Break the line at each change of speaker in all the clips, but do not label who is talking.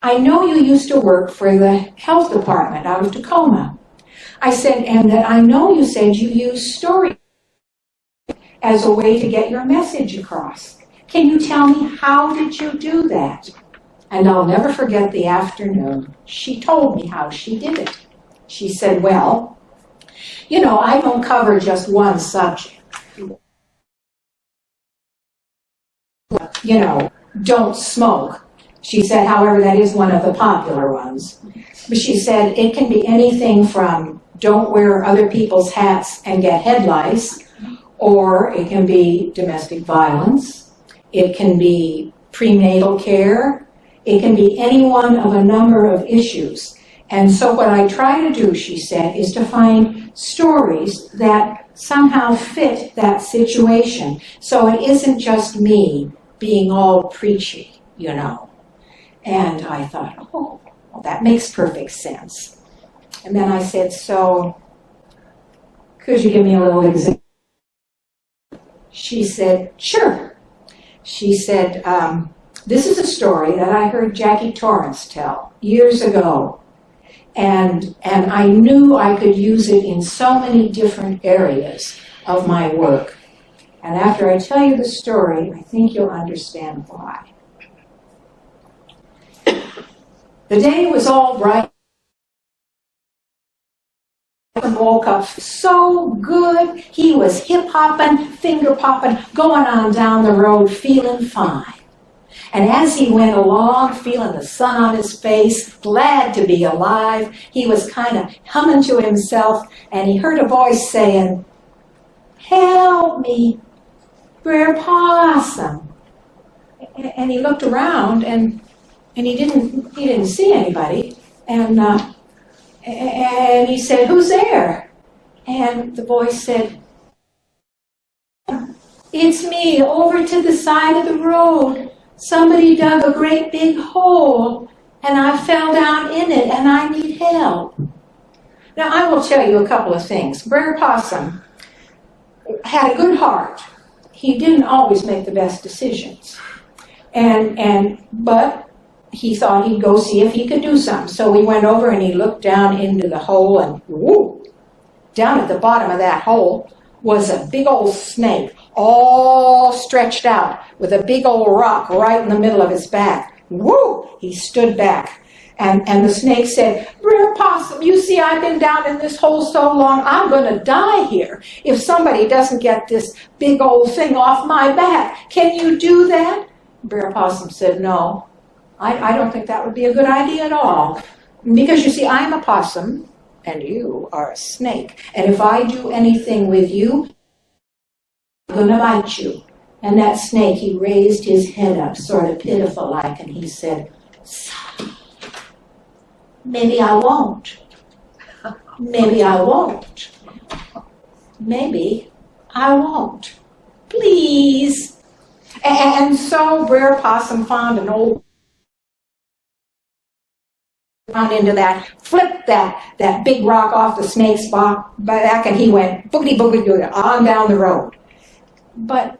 I know you used to work for the health department out of Tacoma. I said, and that I know you said you use story as a way to get your message across. Can you tell me, how did you do that? And I'll never forget the afternoon. She told me how she did it. She said, well, you know, I don't cover just one subject. You know, don't smoke. She said, however, that is one of the popular ones. But she said it can be anything from don't wear other people's hats and get head lice, or it can be domestic violence, it can be prenatal care, it can be any one of a number of issues. And so what I try to do, she said, is to find stories that somehow fit that situation. So it isn't just me being all preachy, you know. And I thought, oh, well, that makes perfect sense. And then I said, so could you give me a little example? She said, sure. She said, this is a story that I heard Jackie Torrance tell years ago. And I knew I could use it in so many different areas of my work. And after I tell you the story, I think you'll understand why. The day was all bright. And woke up so good. He was hip-hopping, finger-popping, going on down the road, feeling fine. And as he went along, feeling the sun on his face, glad to be alive, he was kind of humming to himself, and he heard a voice saying, help me, Brer Possum. And he looked around, and he didn't see anybody, and he said, who's there? And the voice said, it's me, over to the side of the road. Somebody dug a great big hole, and I fell down in it, and I need help. Now, I will tell you a couple of things. Brer Possum had a good heart. He didn't always make the best decisions, but he thought he'd go see if he could do something. So he went over and he looked down into the hole, and whoo, down at the bottom of that hole was a big old snake, all stretched out with a big old rock right in the middle of his back. Woo! He stood back. And the snake said, Brer Possum, you see, I've been down in this hole so long, I'm going to die here if somebody doesn't get this big old thing off my back. Can you do that? Brer Possum said, no. I don't think that would be a good idea at all. Because you see, I'm a possum, and you are a snake. And if I do anything with you, I'm going to bite you. And that snake, he raised his head up, sort of pitiful-like, and he said, maybe I won't. Maybe I won't. Maybe I won't. Please. And so Brer Possum found an old down into that, flipped that big rock off the snake's back, and he went boogity-boogity on down the road. But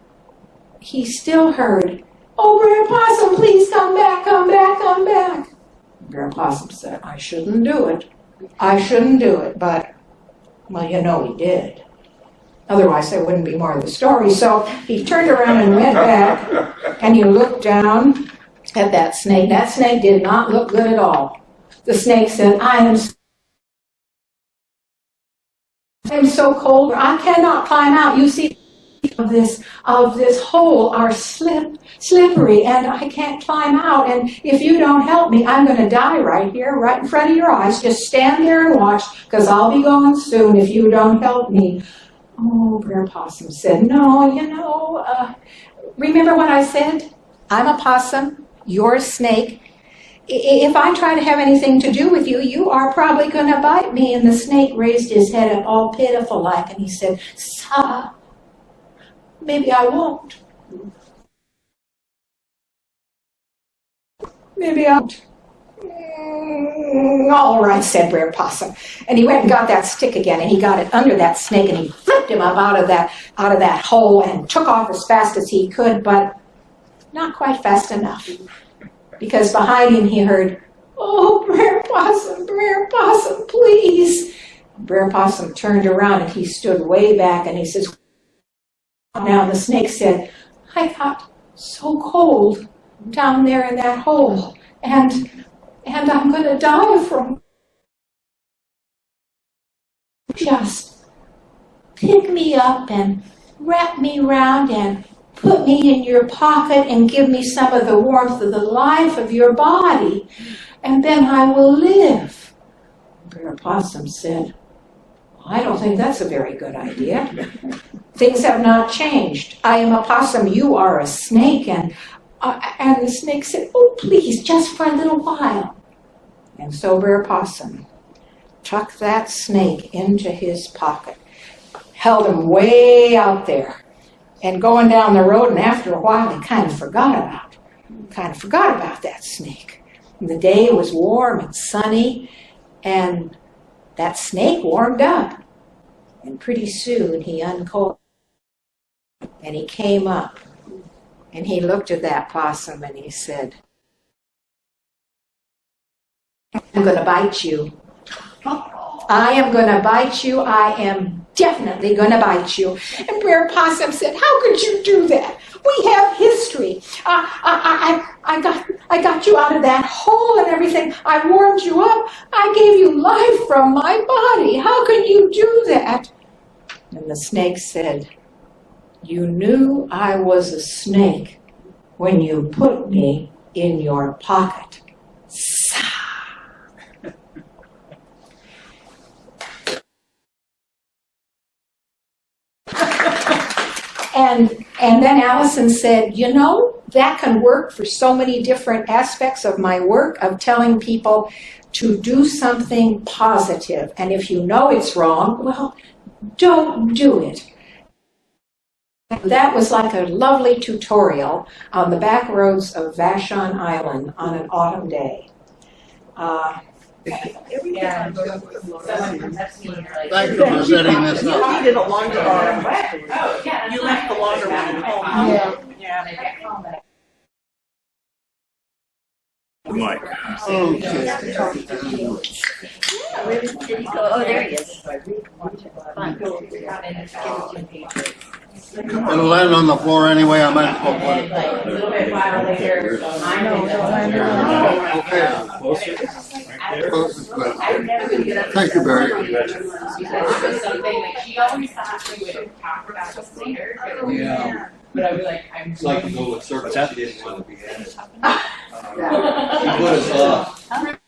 he still heard, oh, Brer Possum, please come back, come back, come back. Brer Possum said, I shouldn't do it. I shouldn't do it, but, well, you know he did. Otherwise, there wouldn't be more of the story. So he turned around and went back, and he looked down at that snake. That snake did not look good at all. The snake said, I am I'm so cold, I cannot climb out. You see, of this hole are slippery, and I can't climb out. And if you don't help me, I'm going to die right here, right in front of your eyes. Just stand there and watch, because I'll be going soon if you don't help me. Oh, Brer Possum said, no, remember what I said? I'm a possum, you're a snake. If I try to have anything to do with you, you are probably going to bite me. And the snake raised his head up all pitiful like, and he said, "Sir, maybe I won't. Maybe I won't." All right, said Brer Possum. And he went and got that stick again, and he got it under that snake, and he flipped him up out of that hole and took off as fast as he could, but not quite fast enough. Because behind him he heard, "Oh, Brer Possum, please." Brer Possum turned around and he stood way back and he says, now the snake said, "I got so cold down there in that hole, and I'm going to die from. Just pick me up and wrap me round and put me in your pocket and give me some of the warmth of the life of your body, and then I will live." Brer Possum said, "I don't think that's a very good idea. Things have not changed. I am a possum, you are a snake." And the snake said, "Oh, please, just for a little while." And so Brer Possum tucked that snake into his pocket, held him way out there, and going down the road, and after a while he kind of forgot about that snake. And the day was warm and sunny, and that snake warmed up. And pretty soon he uncoiled, and he came up, and he looked at that possum, and he said, "I'm going to bite you. I am going to bite you. I am definitely going to bite you." And Brer Possum said, "How could you do that? We have history. I got you out of that hole and everything. I warmed you up. I gave you life from my body. How could you do that?" And the snake said, "You knew I was a snake when you put me in your pocket." And then Allison said, that can work for so many different aspects of my work, of telling people to do something positive. And if you know it's wrong, well, don't do it. That was like a lovely tutorial on the back roads of Vashon Island on an autumn day.
Thank you for setting this up.
You needed a longer one. You left the longer one at home. Yeah.
Mike.
Okay.
Oh, there he is.
It'll land on the floor anyway. I might as well put it.
A little bit while later.
Okay. Thank you, Barry.
Something like she always thought we would talk about this later.
Yeah.
But I was like,
It's like to go with service. She didn't want to be in it. She put us off.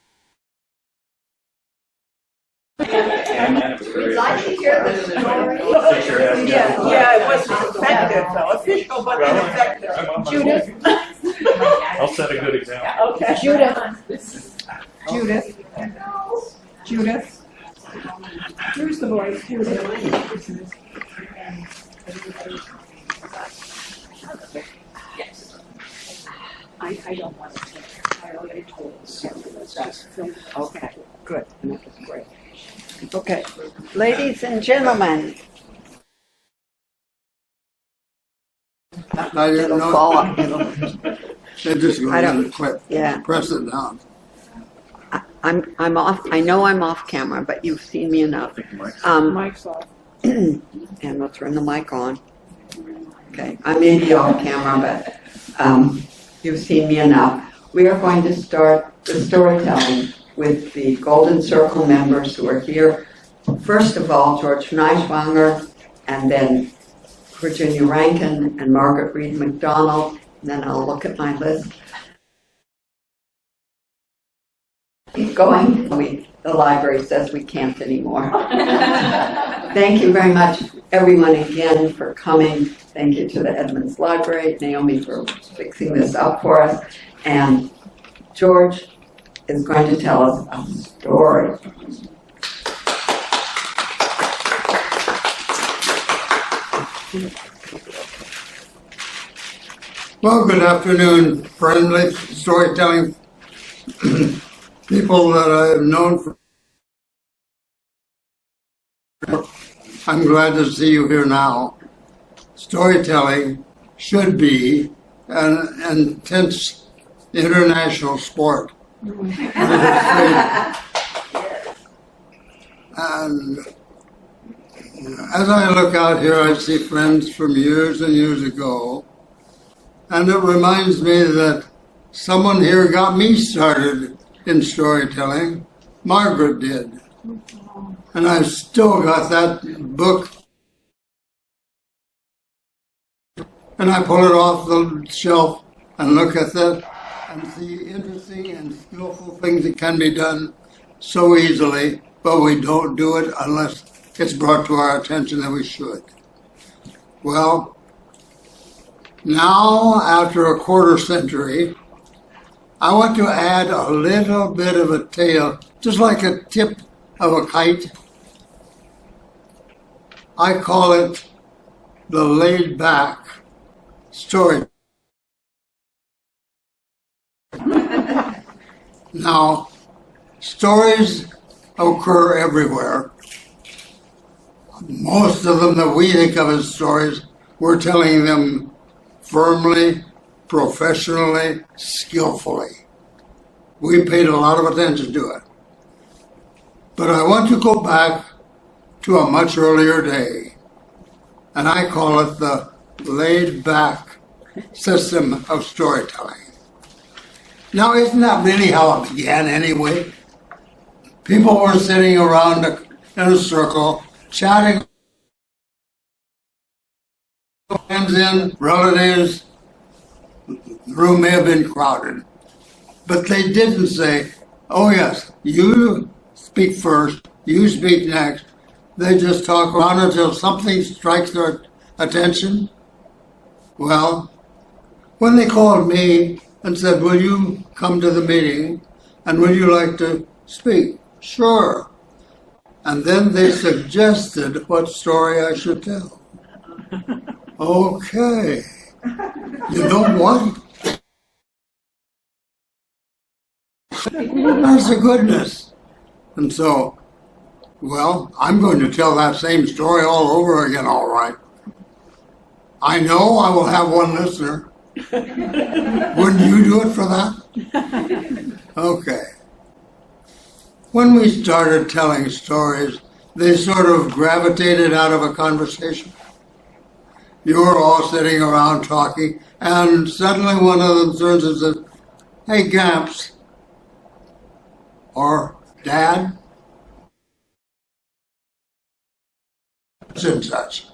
we'd like to hear the story.
Yeah, it wasn't effective though. Official, but ineffective.
Judith.
I'll set a good example.
Okay. Judith. Here's the voice. I don't want to take it. I already told you.
Okay, good. That was great. Okay, ladies and gentlemen.
I didn't
It'll
know.
fall up.
They just go
I
in
don't-
and click.
Yeah.
Press it down.
I'm off. I know I'm off camera, but you've seen me enough.
Mike's off.
And we'll turn the mic on. Okay, I may be off camera, but you've seen me enough. We are going to start the storytelling with the Golden Circle members who are here first of all, George Fleischwanger, and then Virginia Rankin and Margaret Reed MacDonald, and then I'll look at my list. Keep going. The library says we can't anymore. Thank you very much, everyone, again, for coming. Thank you to the Edmonds Library, Naomi, for fixing this up for us. And George is going to tell us a story.
Well, good afternoon, friendly storytelling people that I have known for. I'm glad to see you here now. Storytelling should be an intense international sport. And as I look out here, I see friends from years and years ago, and it reminds me that someone here got me started in storytelling. Margaret did. And I've still got that book. And I pull it off the shelf and look at that and see interesting and skillful things that can be done so easily, but we don't do it unless it's brought to our attention that we should. Well, now, after a quarter century, I want to add a little bit of a tail, just like a tip of a kite. I call it the laid-back story. Now, stories occur everywhere. Most of them that we think of as stories, we're telling them firmly, professionally, skillfully. We paid a lot of attention to it. But I want to go back to a much earlier day, and I call it the laid-back system of storytelling. Now, isn't that really how it began anyway? People were sitting around in a circle, chatting, friends in, relatives. The room may have been crowded, but they didn't say, oh yes, you speak first, you speak next. They just talk around until something strikes their attention. Well, when they called me and said, will you come to the meeting and would you like to speak? Sure. And then they suggested what story I should tell. Okay. You know what? That's the goodness. And so, well, I'm going to tell that same story all over again, all right. I know I will have one listener. Wouldn't you do it for that? Okay. When we started telling stories, they sort of gravitated out of a conversation. You were all sitting around talking, and suddenly one of them turns and says, hey, Gamps, or Dad, such and such.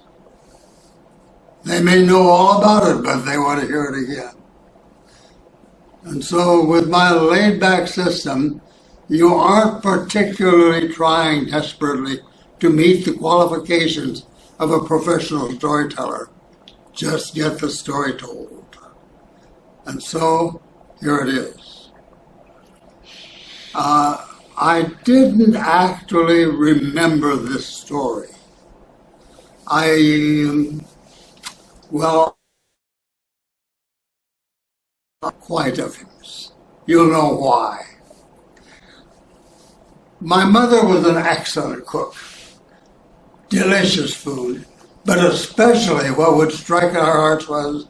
They may know all about it, but they want to hear it again. And so with my laid-back system, you aren't particularly trying desperately to meet the qualifications of a professional storyteller. Just get the story told. And so, here it is. I didn't actually remember this story. Well, quite of him. You'll know why. My mother was an excellent cook. Delicious food. But especially what would strike our hearts was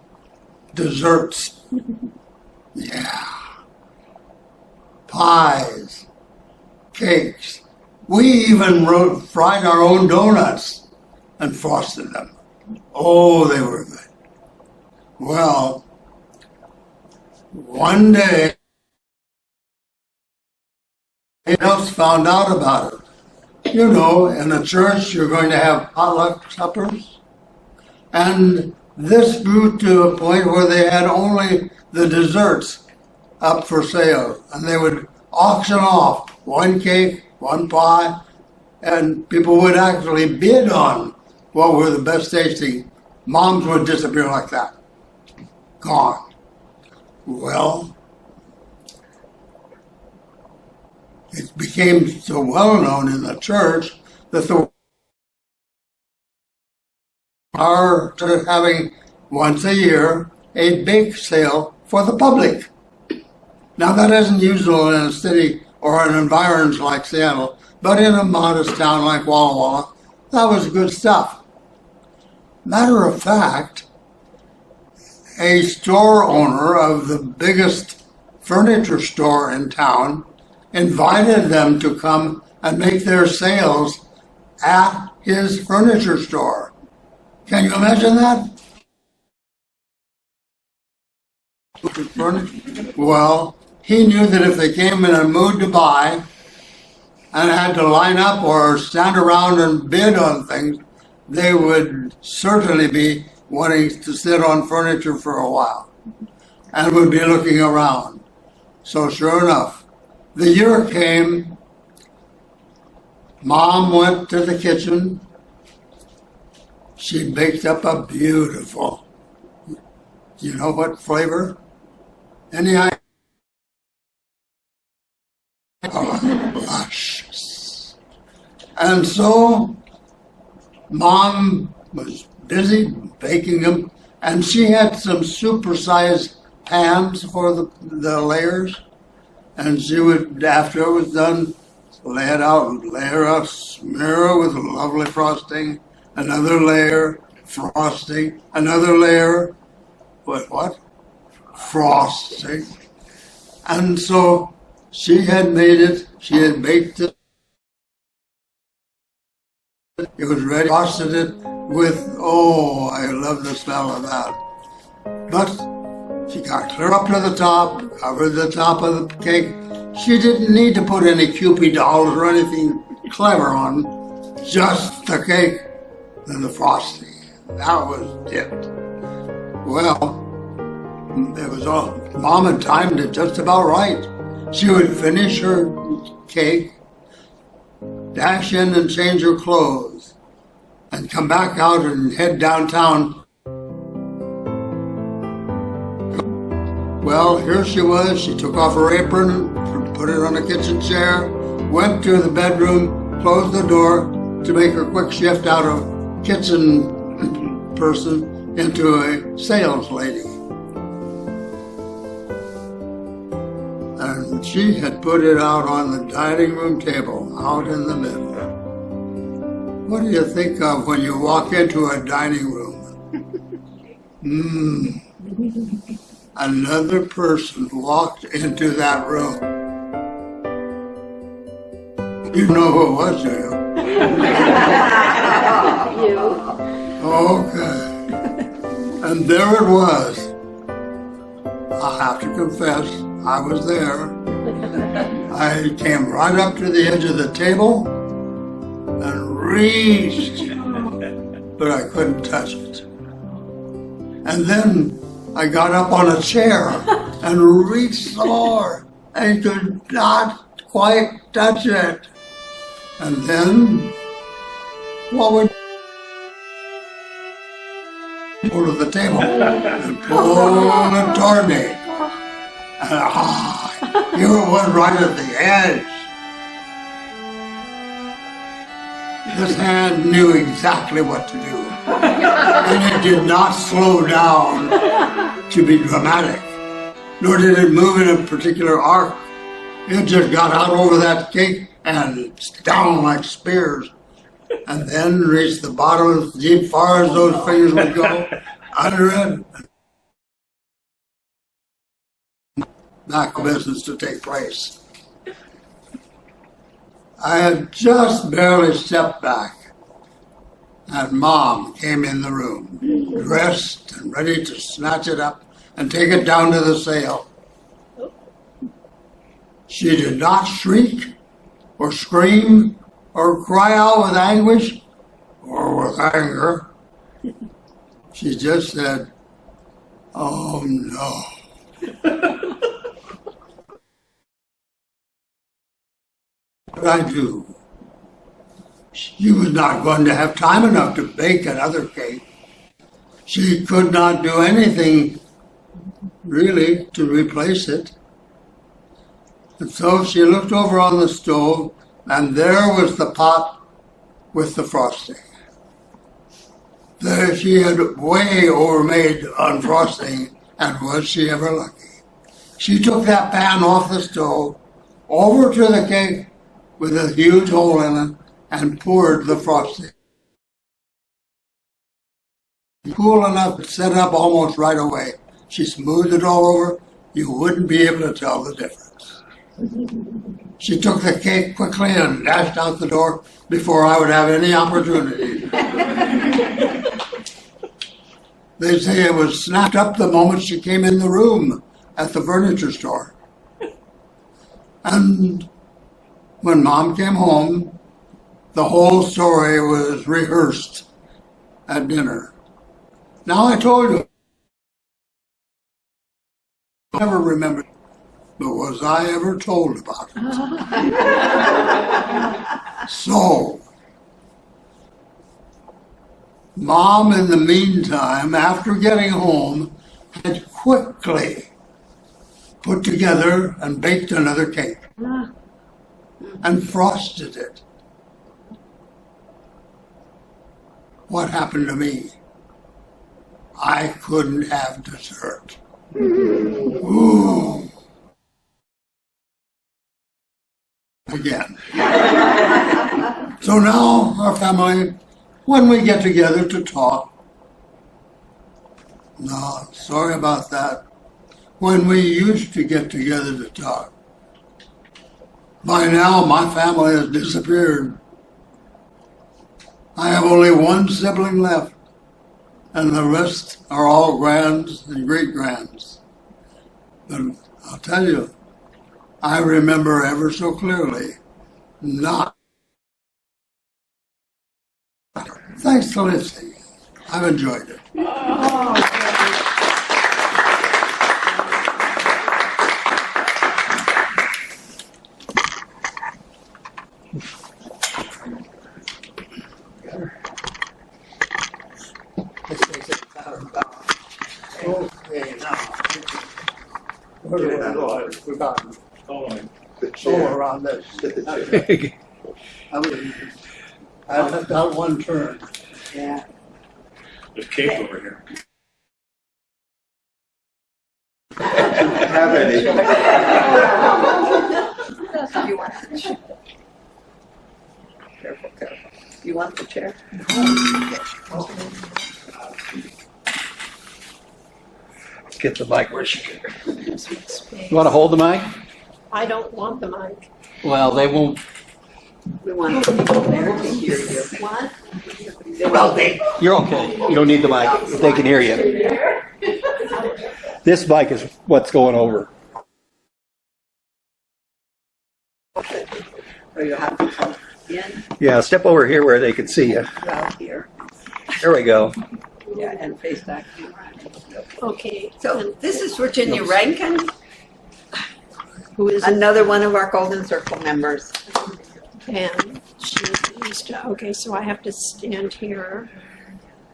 desserts. Yeah. Pies. Cakes. We even fried our own donuts and frosted them. Oh, they were good. Well, one day, someone else found out about it. You know, in a church, you're going to have potluck suppers. And this grew to a point where they had only the desserts up for sale. And they would auction off one cake, one pie, and people would actually bid on what were the best tasting. Moms would disappear like that. Gone. Well, it became so well known in the church that the are having once a year a bake sale for the public. Now that isn't usual in a city or an environment like Seattle, but in a modest town like Walla Walla, that was good stuff. Matter of fact, a store owner of the biggest furniture store in town invited them to come and make their sales at his furniture store. Can you imagine that? Well, he knew that if they came in a mood to buy and had to line up or stand around and bid on things, they would certainly be wanting to sit on furniture for a while and would be looking around. So sure enough, the year came, Mom went to the kitchen. She baked up a beautiful, you know what flavor? Any idea? Oh, luscious. And so Mom was busy baking them, and she had some supersized pans for the layers, and she would, after it was done, lay it out, layer up, smear it with lovely frosting, another layer, frosting, another layer, with what? Frosting. And so she had made it, she had baked it, it was ready, frosted it with, oh, I love the smell of that. But she got clear up to the top, covered the top of the cake. She didn't need to put any Cupid dolls or anything clever on, just the cake and the frosting. That was it. Well, it was all, Mom had timed it just about right. She would finish her cake, dash in and change her clothes, and come back out and head downtown. Well, here she was. She took off her apron, put it on a kitchen chair, went to the bedroom, closed the door to make her quick shift out of kitchen person into a sales lady. And she had put it out on the dining room table, out in the middle. What do you think of when you walk into a dining room? Another person walked into that room. You know who it was, do you?
You.
Okay. And there it was. I have to confess, I was there. I came right up to the edge of the table and reached, but I couldn't touch it. And then I got up on a chair and reached some more and could not quite touch it. And then, what would go to the table and pull it toward me. And you were right at the edge. This hand knew exactly what to do. And it did not slow down to be dramatic, nor did it move in a particular arc. It just got out over that cake and down like spears, and then reached the bottom as deep far as those fingers would go, under it. Back business to take place. I had just barely stepped back, and Mom came in the room, dressed and ready to snatch it up and take it down to the sale. She did not shriek or scream or cry out with anguish or with anger. She just said, "Oh no." What did I do? She was not going to have time enough to bake another cake. She could not do anything really to replace it. And so she looked over on the stove, and there was the pot with the frosting. There she had way overmade on frosting, and was she ever lucky. She took that pan off the stove, over to the cake with a huge hole in it, and poured the frosting. Cool enough to set up almost right away. She smoothed it all over. You wouldn't be able to tell the difference. She took the cake quickly and dashed out the door before I would have any opportunity. They say it was snapped up the moment she came in the room at the furniture store. And when Mom came home, the whole story was rehearsed at dinner. Now I told you, I never remembered, but was I ever told about it? So, Mom, in the meantime, after getting home, had quickly put together and baked another cake and frosted it. What happened to me? I couldn't have dessert. Ooh. Again. So now our family, when we get together to talk, no, sorry about that. When we used to get together to talk, by now my family has disappeared. I have only one sibling left, and the rest are all grands and great-grands. But I'll tell you, I remember ever so clearly not. Thanks for listening. I've enjoyed it. Okay, now, we're done. Somewhere around this. I left out one turn.
Yeah.
There's cake over here.
Have any?
Careful, careful. You want the chair?
Get the mic where she can. You want to hold the mic?
I don't want the mic.
Well, they won't.
We want people there to hear you.
What?
You're okay. You don't need the mic. They can hear you. This mic is what's going over.
Or you have to come in,
Yeah, step over here where they can see you.
out here.
There we go.
Yeah, and face that.
Okay.
So this is Virginia Rankin,
Who is it?
another one of our Golden Circle members.
And she's used to, okay, so I have to stand here.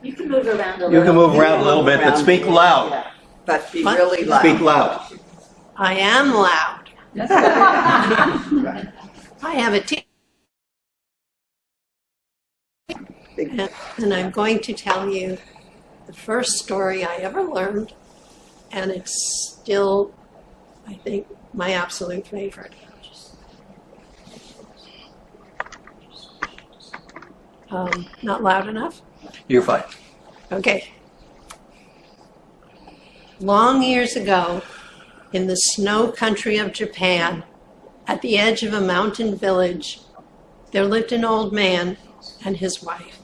You can move around a little.
You can move around a little bit, but speak loud.
But be
What?
really loud.
Speak loud.
I am loud. I have a and I'm going to tell you the first story I ever learned, and it's still, I think, my absolute favorite. Not loud enough?
You're fine.
Okay. Long years ago, in the snow country of Japan, at the edge of a mountain village, there lived an old man and his wife.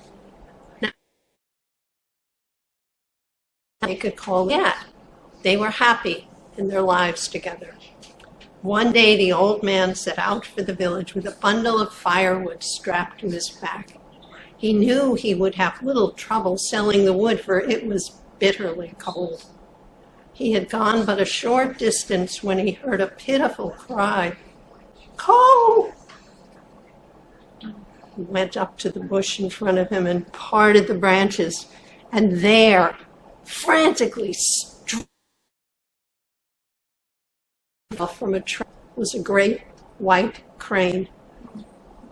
Now, they could call that. They were happy in their lives together. One day the old man set out for the village with a bundle of firewood strapped to his back. He knew he would have little trouble selling the wood, for it was bitterly cold. He had gone but a short distance when he heard a pitiful cry. "Coal!" He went up to the bush in front of him and parted the branches, and there, frantically from a tree, was a great white crane.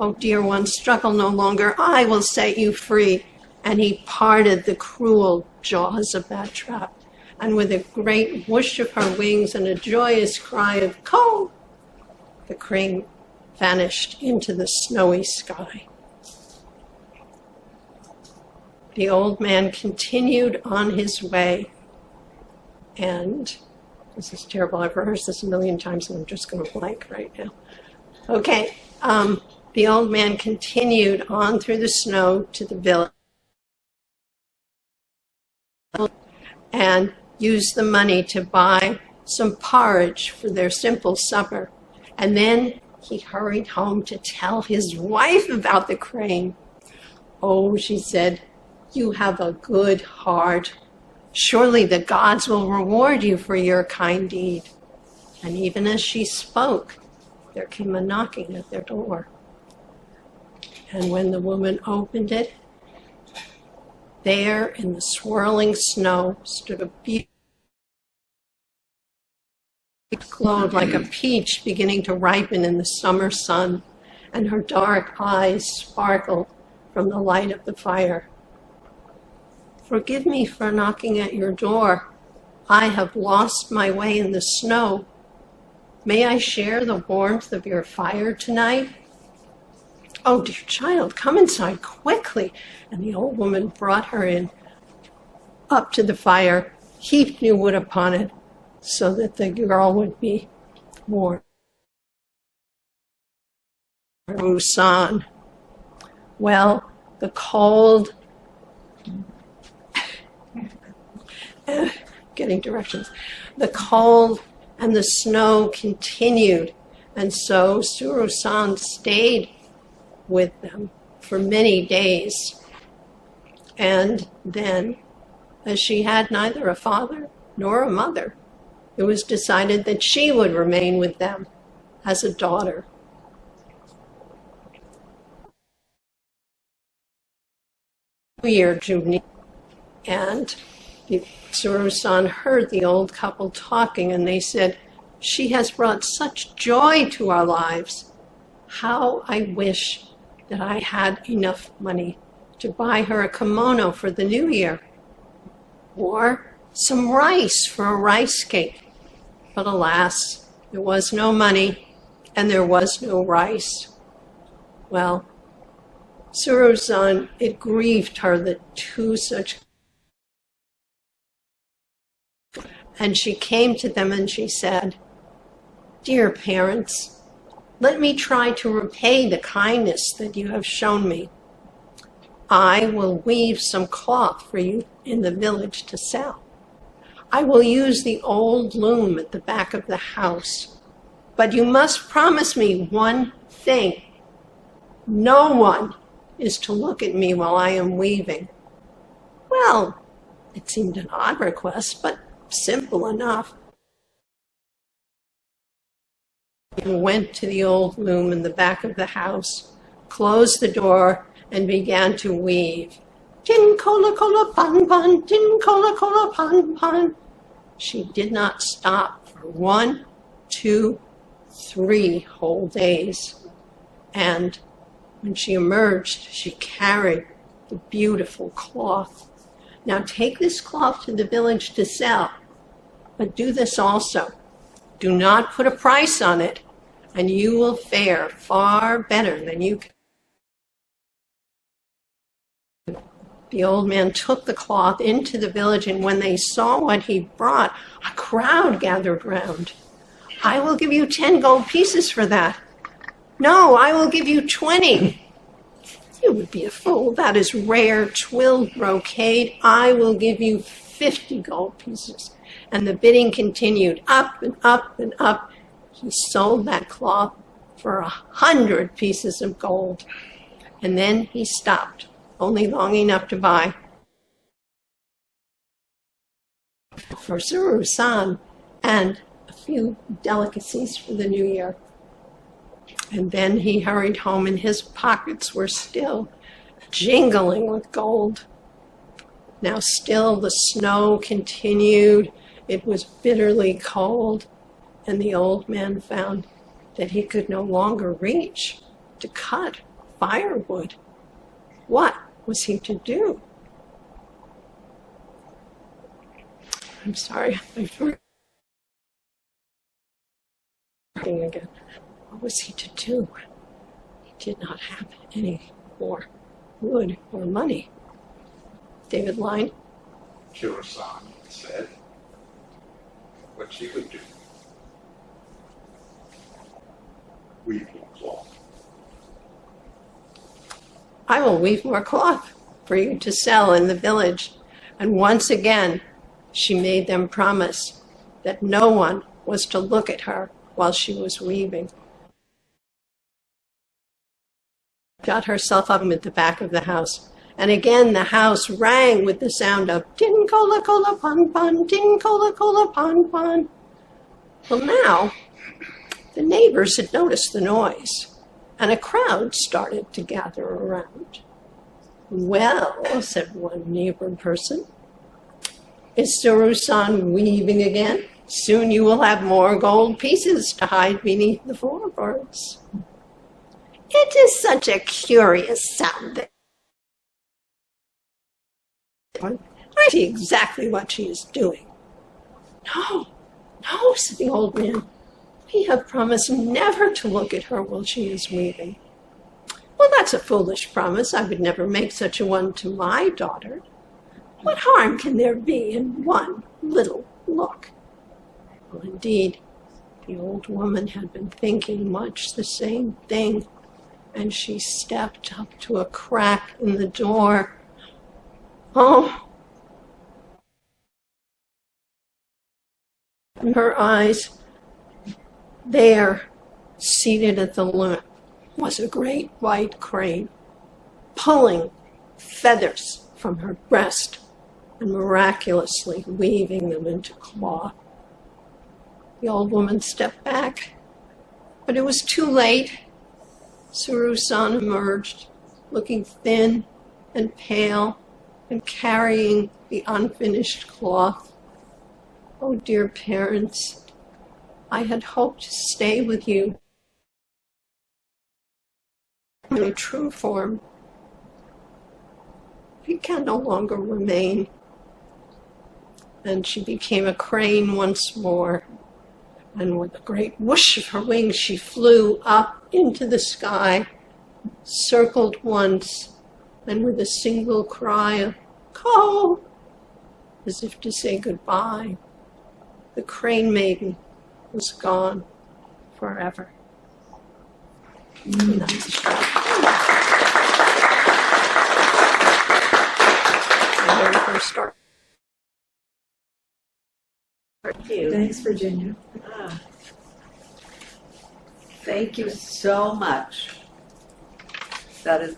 "Oh, dear one, struggle no longer. I will set you free." And he parted the cruel jaws of that trap. And with a great whoosh of her wings and a joyous cry of "Coal!" the crane vanished into the snowy sky. The old man continued on his way, and this is terrible. I've rehearsed this a million times, and I'm just going to blank right now. Okay, the old man continued on through the snow to the village and used the money to buy some porridge for their simple supper. And then he hurried home to tell his wife about the crane. "Oh," she said, "you have a good heart. Surely the gods will reward you for your kind deed." And even as she spoke, there came a knocking at their door. And when the woman opened it, there in the swirling snow stood a beautiful, glowed like a peach beginning to ripen in the summer sun, and her dark eyes sparkled from the light of the fire. "Forgive me for knocking at your door. I have lost my way in the snow. May I share the warmth of your fire tonight?" "Oh, dear child, come inside quickly." And the old woman brought her in, up to the fire, heaped new wood upon it, so that the girl would be warm. Busan. Well, the cold, getting directions, the cold and the snow continued, and so Suru-san stayed with them for many days. And then, as she had neither a father nor a mother, it was decided that she would remain with them as a daughter. New Year drew near, and Suru-san heard the old couple talking, and they said, "She has brought such joy to our lives. How I wish that I had enough money to buy her a kimono for the new year, or some rice for a rice cake." But alas, there was no money, and there was no rice. Well, Suru-san, it grieved her that two such, and she came to them and she said, "Dear parents, let me try to repay the kindness that you have shown me. I will weave some cloth for you in the village to sell. I will use the old loom at the back of the house. But you must promise me one thing. No one is to look at me while I am weaving." Well, it seemed an odd request, but simple enough. He went to the old loom in the back of the house, closed the door, and began to weave. "Tin cola cola pun pun, tin cola cola pun pun." She did not stop for 1, 2, 3 whole days. And when she emerged, she carried the beautiful cloth. "Now take this cloth to the village to sell, but do this also. Do not put a price on it, and you will fare far better than you can." The old man took the cloth into the village, and when they saw what he brought, a crowd gathered round. "I will give you 10 gold pieces for that." "No, I will give you 20. "You would be a fool. That is rare twilled brocade. I will give you 50 gold pieces." And the bidding continued up and up and up. He sold that cloth for 100 pieces of gold, and then he stopped, only long enough to buy for Suru-san and a few delicacies for the new year. And then he hurried home, and his pockets were still jingling with gold. Now still the snow continued. It was bitterly cold, and the old man found that he could no longer reach to cut firewood. What was he to do? I'm sorry, I'm forgetting again. What was he to do? He did not have any more wood or money. David Line?
Kira-san said what she could do. Weave more cloth.
I will weave more cloth for you to sell in the village. And once again, she made them promise that no one was to look at her while she was weaving. Got herself up at the back of the house. And again, the house rang with the sound of tin cola cola pon pon, tin cola cola pon pon. Well, now, the neighbors had noticed the noise, and a crowd started to gather around. Well, said one neighbor person, is Suru-san weaving again? Soon you will have more gold pieces to hide beneath the floorboards. It is such a curious sound. I see exactly what she is doing. No, no, said the old man. We have promised never to look at her while she is weaving. Well, that's a foolish promise. I would never make such a one to my daughter. What harm can there be in one little look? Well, indeed, the old woman had been thinking much the same thing, and she stepped up to a crack in the door. Oh! In her eyes, there, seated at the loom, was a great white crane, pulling feathers from her breast and miraculously weaving them into cloth. The old woman stepped back, but it was too late. Suru-san emerged, looking thin and pale and carrying the unfinished cloth. Oh, dear parents, I had hoped to stay with you in a true form. It can no longer remain. And she became a crane once more. And with a great whoosh of her wings, she flew up into the sky, circled once, and with a single cry of "Caw," as if to say goodbye, the crane maiden was gone forever. And that's the story. The very first story.
Thank you. Thanks, Virginia.
Thank you so much. That is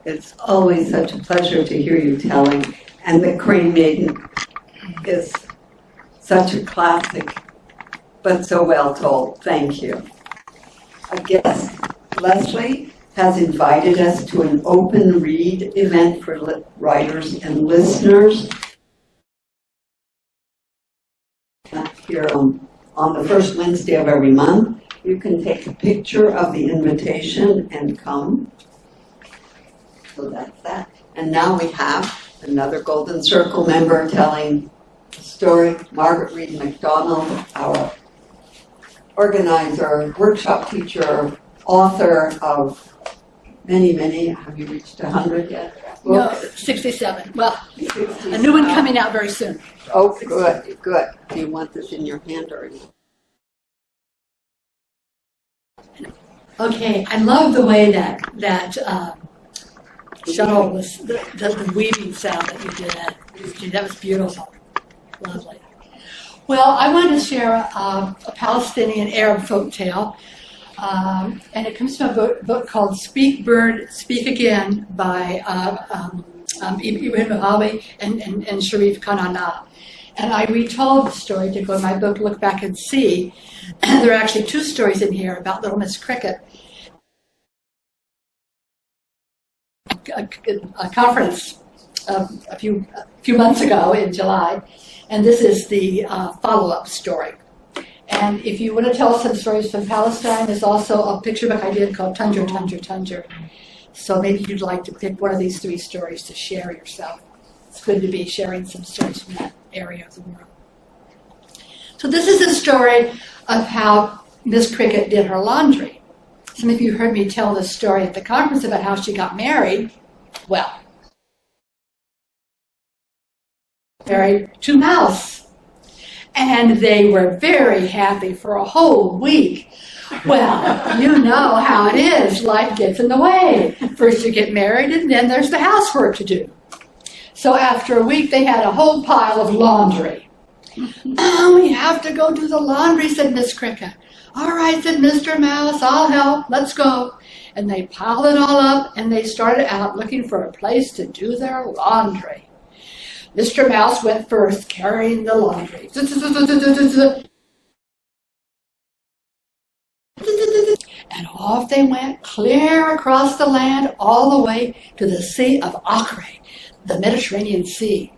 It's always such a pleasure to hear you telling, and the Crane Maiden is such a classic, but so well told. Thank you. I guess Leslie has invited us to an open read event for writers and listeners here on the first Wednesday of every month. You can take a picture of the invitation and come. So that's that. And now we have another Golden Circle member telling a story, Margaret Reed McDonald, our organizer, workshop teacher, author of many, have you reached 100 yet?
No, 67. Well, a new one coming out very soon.
Oh, good. Do you want this in your hand or not?
Okay, I love the way that
shuttle was the weaving sound that you did. That was beautiful. Lovely. Well, I wanted to share a Palestinian Arab folk tale, and it comes from a book called Speak Bird, Speak Again by Ibrahim Mohawi and Sharif Kanana. And I retold the story to go in my book, Look Back and See. There are actually two stories in here about Little Miss Cricket. A conference a few months ago in July, and this is the follow-up story. And if you want to tell some stories from Palestine, there's also a picture book I did called Tundra, Tundra, Tundra. So maybe you'd like to pick one of these three stories to share yourself. It's good to be sharing some stories from that area of the world. So this is a story of how Miss Cricket did her laundry. Some of you heard me tell this story at the conference about how she got married. Well, married to Mouse. And they were very happy for a whole week. Well, you know how it is. Life gets in the way. First you get married, and then there's the housework to do. So after a week, they had a whole pile of laundry. Oh, we have to go do the laundry, said Miss Cricket. All right, said Mr. Mouse, I'll help. Let's go. And they piled it all up, and they started out looking for a place to do their laundry. Mr. Mouse went first, carrying the laundry. And off they went, clear across the land, all the way to the Sea of Acre, the Mediterranean Sea.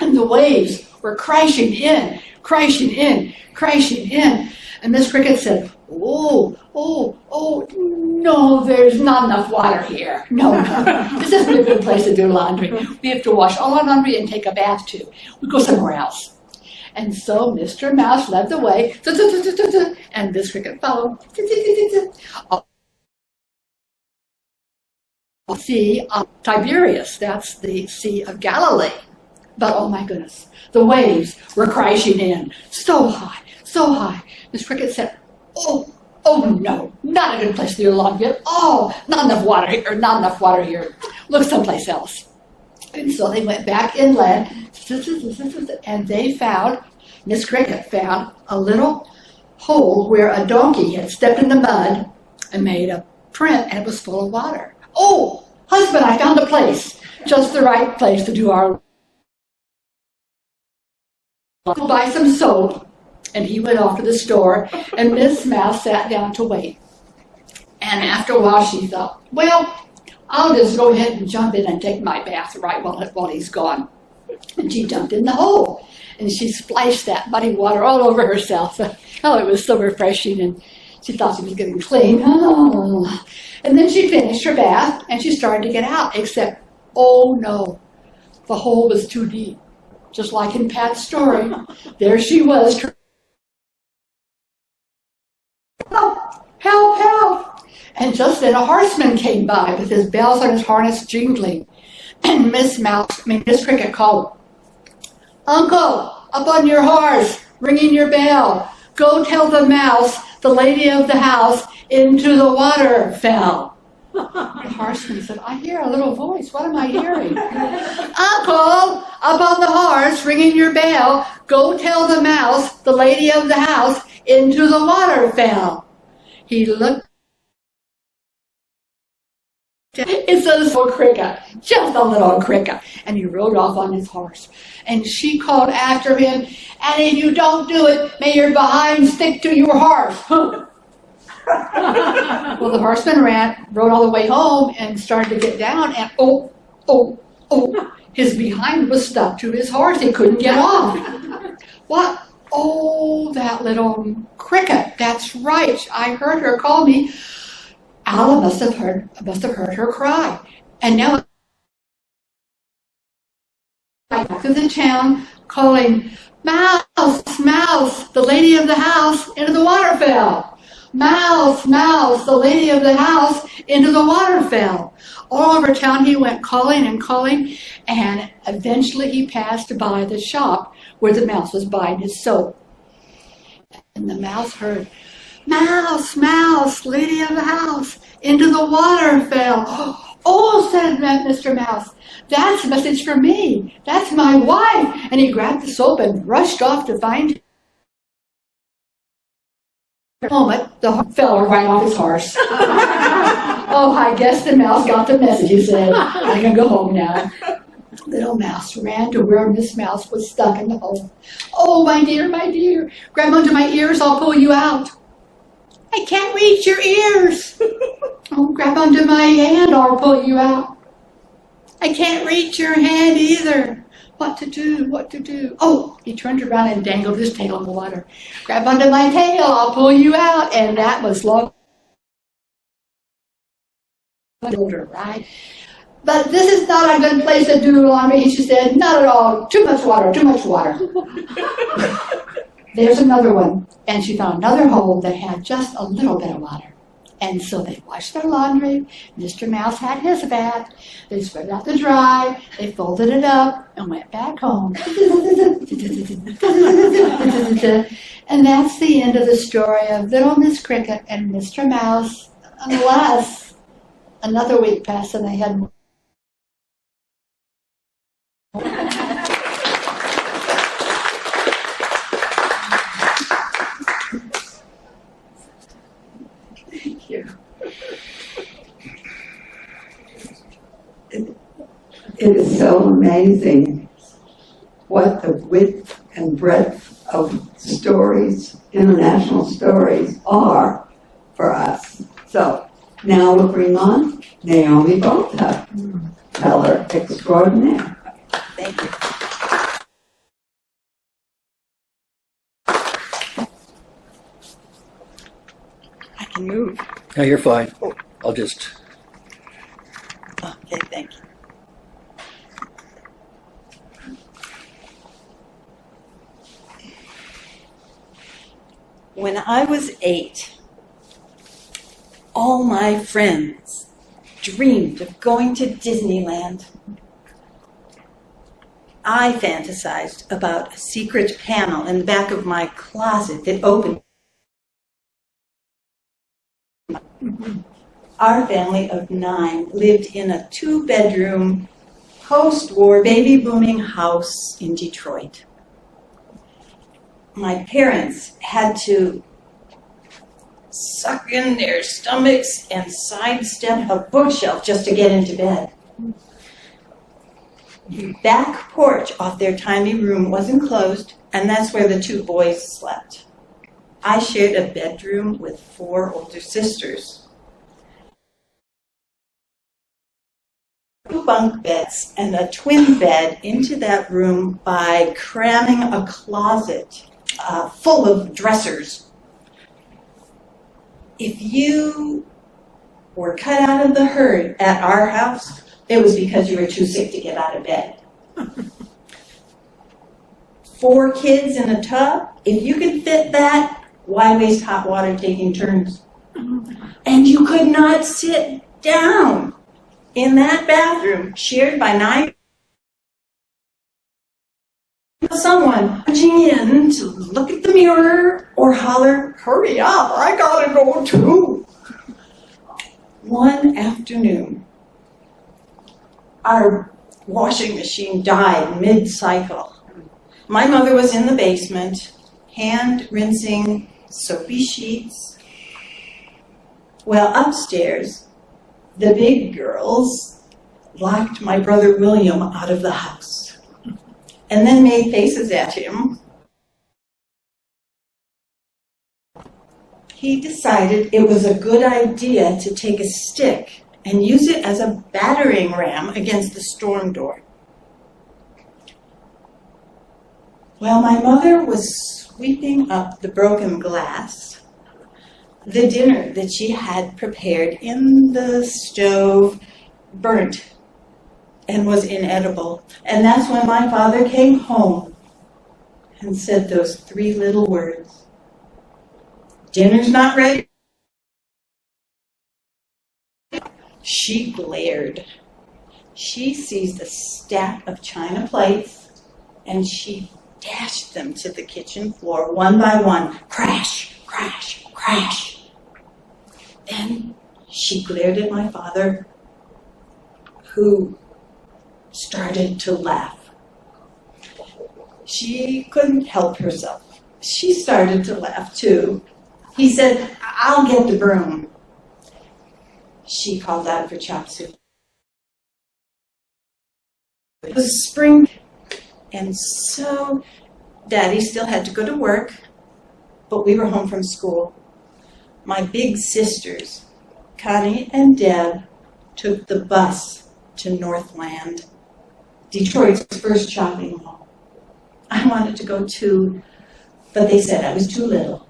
And the waves were crashing in, crashing in, crashing in. And Miss Cricket said, oh, no, there's not enough water here. No, this isn't a good place to do laundry. We have to wash all our laundry and take a bath too. We go somewhere else. And so Mr. Mouse led the way, and Miss Cricket followed. Sea of Tiberias, that's the Sea of Galilee. But oh my goodness, the waves were crashing in so high, so high. Miss Cricket said, oh no, not a good place to do laundry. Oh, not enough water here, not enough water here. Look someplace else. And so they went back inland, and they found, Miss Cricket found a little hole where a donkey had stepped in the mud and made a print, and it was full of water. Oh, husband, I found a place, just the right place to do our laundry. Buy some soap. And he went off to the store, and Miss Mouse sat down to wait. And after a while, she thought, well, I'll just go ahead and jump in and take my bath right while he's gone. And she jumped in the hole, and she splashed that muddy water all over herself. Oh, it was so refreshing, and she thought she was getting clean. Oh. And then she finished her bath, and she started to get out, except, oh no, the hole was too deep. Just like in Pat's story, there she was. Help, help! And just then a horseman came by with his bells on his harness jingling. And Miss Cricket called, Uncle, up on your horse, ringing your bell. Go tell the mouse, the lady of the house, into the water fell. The horseman said, I hear a little voice. What am I hearing? Uncle, up on the horse, ringing your bell. Go tell the mouse, the lady of the house, into the water fell. He looked. It's a little cricket, just a little cricket. And he rode off on his horse. And she called after him, and if you don't do it, may your behind stick to your horse. Well, the horseman rode all the way home and started to get down, and his behind was stuck to his horse. He couldn't get off. What? Oh, that little cricket. That's right. I heard her call me. Ala must have heard her cry. And now back to the town calling, Mouse, Mouse, the lady of the house, into the water fell. Mouse, Mouse, the lady of the house, into the water fell. All over town he went calling and calling, and eventually he passed by the shop where the mouse was buying his soap. And the mouse heard, Mouse, Mouse, lady of the house, into the water fell. "Oh," said Mr. Mouse, "that's a message for me. That's my wife." And he grabbed the soap and rushed off to find her. For a moment, the fella right off his horse. "Oh, I guess the mouse got the message," he said. "I can go home now." Little Mouse ran to where Miss Mouse was stuck in the hole. "Oh, my dear, grab onto my ears, I'll pull you out." "I can't reach your ears." "Oh, grab onto my hand, I'll pull you out." "I can't reach your hand either." What to do? Oh, he turned around and dangled his tail in the water. "Grab onto my tail, I'll pull you out." And that was long. Right? "But this is not a good place to do laundry," she said. "Not at all. Too much water. There's another one." And she found another hole that had just a little bit of water. And so they washed their laundry. Mr. Mouse had his bath. They spread it out to dry. They folded it up and went back home. And that's the end of the story of Little Miss Cricket and Mr. Mouse, unless another week passed and they had more.
Thank you. It is so amazing what the width and breadth of stories, international stories, are for us. So now we'll bring on Naomi Bolta, teller extraordinaire.
Thank you. I can move.
No, you're fine. I'll just...
Okay, thank you. When I was 8, all my friends dreamed of going to Disneyland. I fantasized about a secret panel in the back of my closet that opened. Our family of 9 lived in a 2-bedroom, post-war baby-booming house in Detroit. My parents had to suck in their stomachs and sidestep a bookshelf just to get into bed. The back porch off their tiny room was enclosed, and that's where the 2 boys slept. I shared a bedroom with 4 older sisters. 2 bunk beds and a twin bed into that room by cramming a closet full of dressers. If you were cut out of the herd at our house, it was because you were too sick to get out of bed. 4 kids in a tub, if you could fit that, why waste hot water taking turns? And you could not sit down in that bathroom shared by 9. Someone punching in to look at the mirror or holler, "Hurry up, I gotta go too." One afternoon, our washing machine died mid-cycle. My mother was in the basement, hand rinsing soapy sheets. Well, upstairs, the big girls locked my brother William out of the house and then made faces at him. He decided it was a good idea to take a stick and use it as a battering ram against the storm door. While my mother was sweeping up the broken glass, the dinner that she had prepared in the stove burnt and was inedible. And that's when my father came home and said those 3 little words, "Dinner's not ready." She glared. She seized a stack of china plates and she dashed them to the kitchen floor one by one. Crash, crash, crash. Then she glared at my father who started to laugh. She couldn't help herself. She started to laugh too. He said, "I'll get the broom." She called out for chop suey. It was spring, and so Daddy still had to go to work, but we were home from school. My big sisters, Connie and Deb, took the bus to Northland, Detroit's first shopping mall. I wanted to go too, but they said I was too little.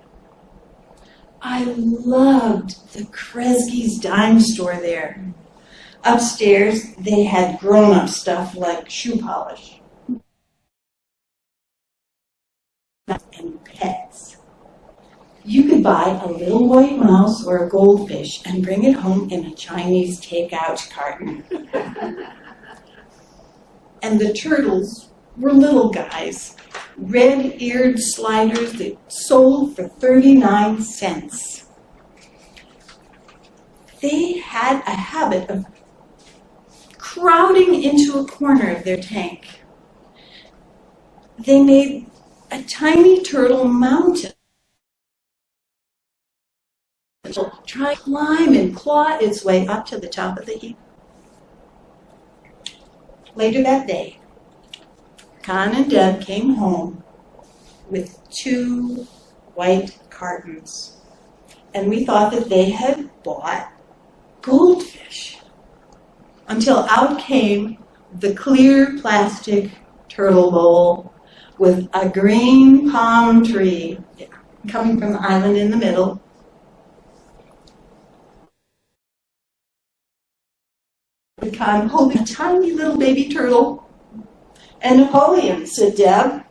I loved the Kresge's dime store there. Upstairs, they had grown-up stuff like shoe polish and pets. You could buy a little white mouse or a goldfish and bring it home in a Chinese takeout carton. And the turtles were little guys, red-eared sliders that sold for 39 cents. They had a habit of crowding into a corner of their tank. They made a tiny turtle mountain. Try to climb and claw its way up to the top of the heap. Later that day, Con and Deb came home with 2 white cartons, and we thought that they had bought goldfish, until out came the clear plastic turtle bowl with a green palm tree coming from the island in the middle. Con holding a tiny little baby turtle. And Napoleon, said Deb,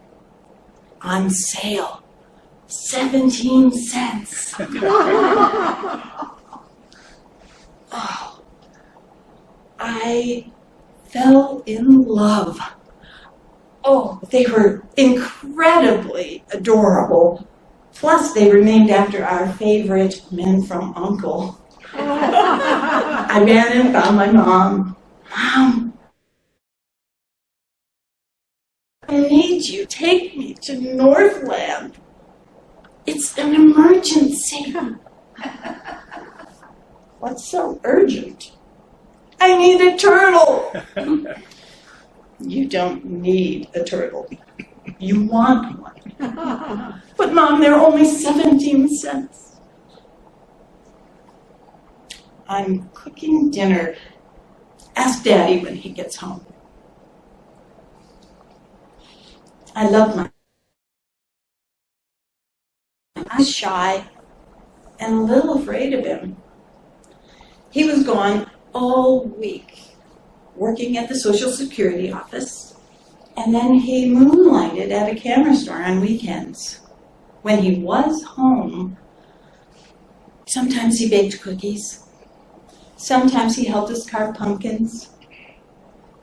on sale, 17 cents. Oh, I fell in love. Oh, they were incredibly adorable. Plus, they were named after our favorite men from U.N.C.L.E. I ran and found my mom. Mom, I need you. Take me to Northland. It's an emergency. What's so urgent? I need a turtle. You don't need a turtle. You want one. But Mom, they're only 17 cents. I'm cooking dinner. Ask Daddy when he gets home. I love my. I was shy and a little afraid of him. He was gone all week, working at the Social Security office, and then he moonlighted at a camera store on weekends. When he was home, sometimes he baked cookies. Sometimes he helped us carve pumpkins.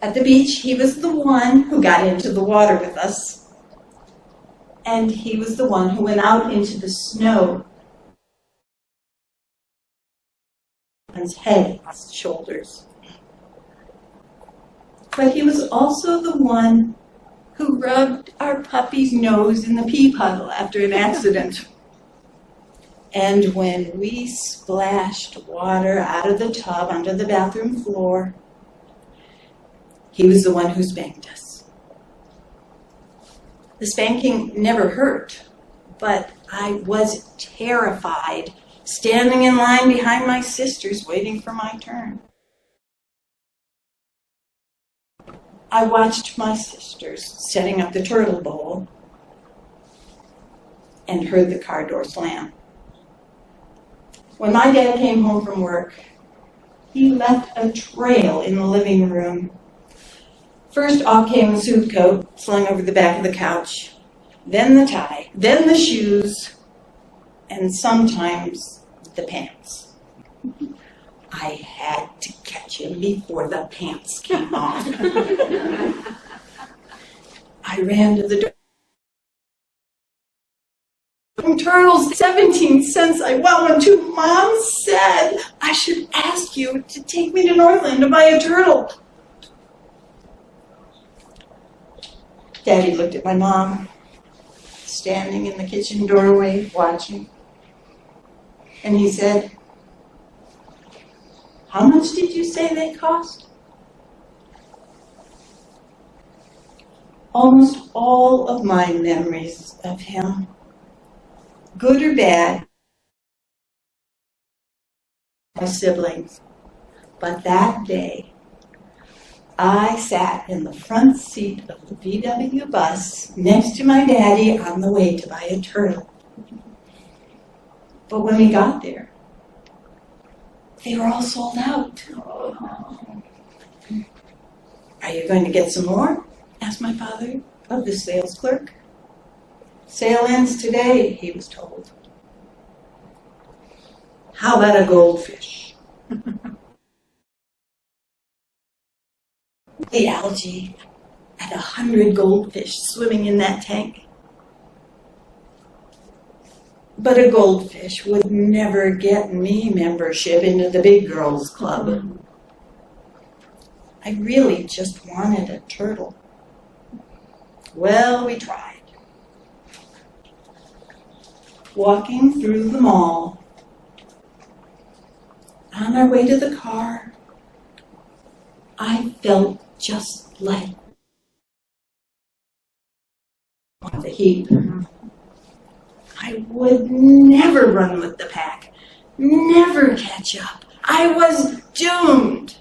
At the beach, he was the one who got into the water with us. And he was the one who went out into the snow. His head on his shoulders. But he was also the one who rubbed our puppy's nose in the pea puddle after an accident. And when we splashed water out of the tub onto the bathroom floor, he was the one who spanked us. The spanking never hurt, but I was terrified, standing in line behind my sisters, waiting for my turn. I watched my sisters setting up the turtle bowl and heard the car door slam. When my dad came home from work, he left a trail in the living room. First off came the suit coat slung over the back of the couch, then the tie, then the shoes, and sometimes the pants. I had to catch him before the pants came off. I ran to the door. Turtles, 17 cents, I want one too. Mom said I should ask you to take me to Northland to buy a turtle. Daddy looked at my mom, standing in the kitchen doorway, watching. And he said, "How much did you say they cost?" Almost all of my memories of him, good or bad, my siblings. But that day, I sat in the front seat of the VW bus next to my daddy on the way to buy a turtle. But when we got there, they were all sold out. "Are you going to get some more?" asked my father of the sales clerk. "Sale ends today," he was told. "How about a goldfish?" The algae had 100 goldfish swimming in that tank. But a goldfish would never get me membership into the big girls club. I really just wanted a turtle. Well, we tried. Walking through the mall, on our way to the car, I felt just like on the heap. I would never run with the pack, never catch up. I was doomed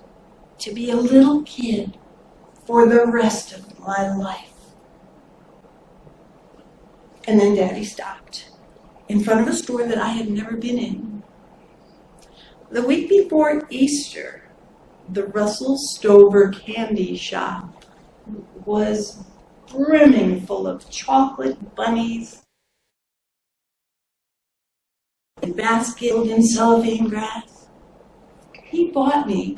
to be a little kid for the rest of my life. And then Daddy stopped in front of a store that I had never been in. The week before Easter, the Russell Stover candy shop was brimming full of chocolate bunnies and baskets in cellophane grass. He bought me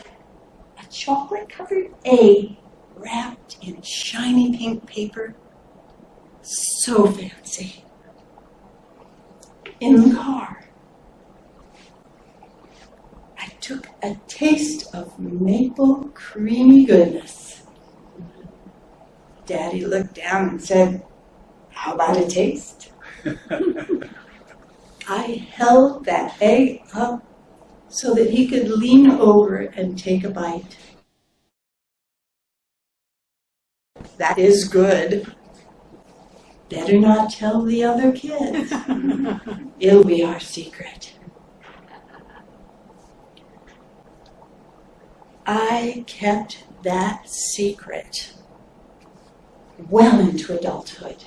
a chocolate-covered egg wrapped in shiny pink paper. So fancy. In the car, I took a taste of maple creamy goodness. Daddy looked down and said, "How about a taste?" I held that egg up so that he could lean over and take a bite. "That is good. Better not tell the other kids. It'll be our secret." I kept that secret well into adulthood.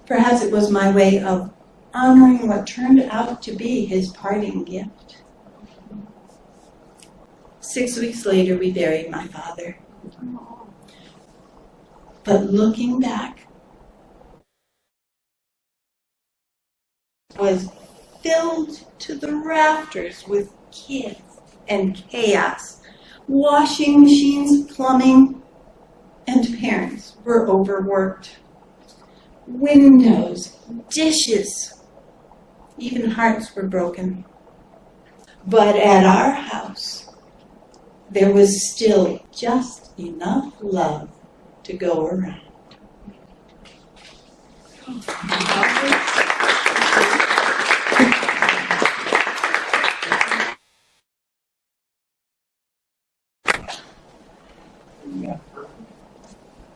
Perhaps it was my way of honoring what turned out to be his parting gift. 6 weeks later, we buried my father. But looking back, was filled to the rafters with kids and chaos. Washing machines, plumbing, and parents were overworked. Windows, dishes, even hearts were broken. But at our house, there was still just enough love to go around.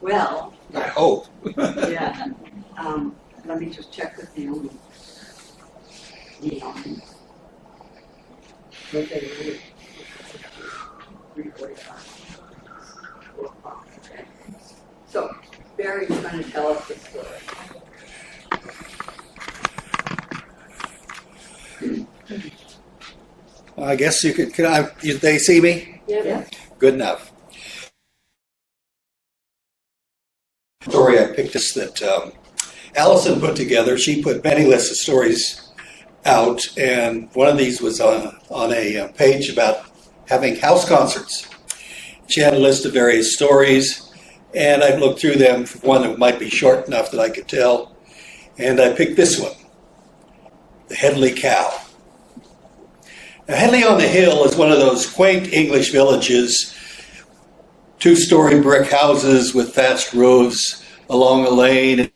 Well,
I hope.
yeah. Let me just check with Naomi. So, Barry's going to tell us the story.
I guess you could they see me?
Yeah.
Good enough. Story I picked is that Allison put together. She put many lists of stories out, and one of these was on a page about having house concerts. She had a list of various stories, and I looked through them for one that might be short enough that I could tell, and I picked this one, The Headley Cow. Now, Headley on the Hill is one of those quaint English villages, two-story brick houses with thatched roofs, along a lane.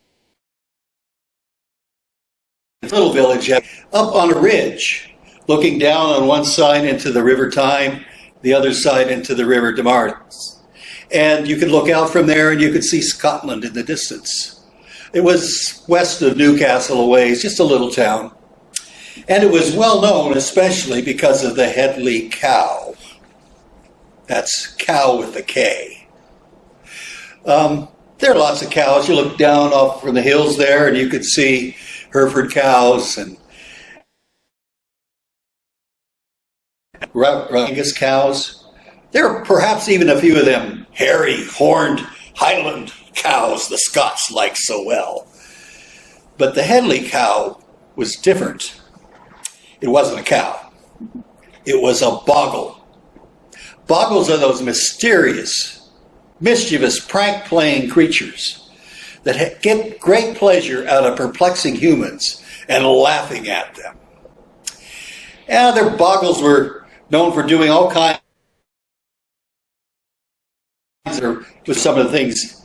Little village up on a ridge, looking down on one side into the River Tyne, the other side into the River Demars. And you could look out from there and you could see Scotland in the distance. It was west of Newcastle a ways, just a little town. And it was well known, especially because of the Headley cow. That's cow with a K. There are lots of cows. You look down off from the hills there and you could see Hereford cows and Angus cows. There are perhaps even a few of them hairy, horned Highland cows the Scots like so well. But the Headley cow was different. It wasn't a cow. It was a boggle. Boggles are those mysterious, mischievous, prank-playing creatures that get great pleasure out of perplexing humans and laughing at them. And their boggles were known for doing all kinds with some of the things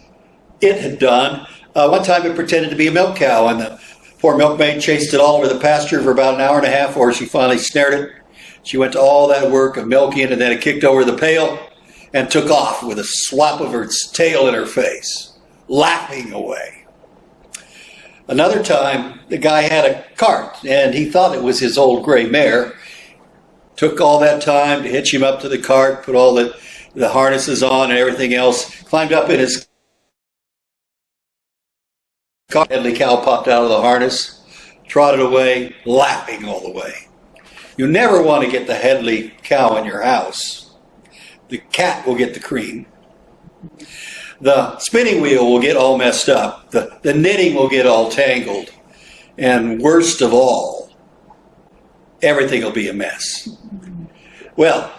it had done. One time it pretended to be a milk cow, and the poor milkmaid chased it all over the pasture for about an hour and a half before she finally snared it. She went to all that work of milking it, and then it kicked over the pail and took off with a swap of its tail in her face, laughing away. Another time, the guy had a cart, and he thought it was his old gray mare. Took all that time to hitch him up to the cart, put all the harnesses on and everything else, climbed up in his car. Headley cow popped out of the harness, trotted away, laughing all the way. You never want to get the Headley cow in your house. The cat will get the cream. The spinning wheel will get all messed up. The knitting will get all tangled. And worst of all, everything will be a mess. Well,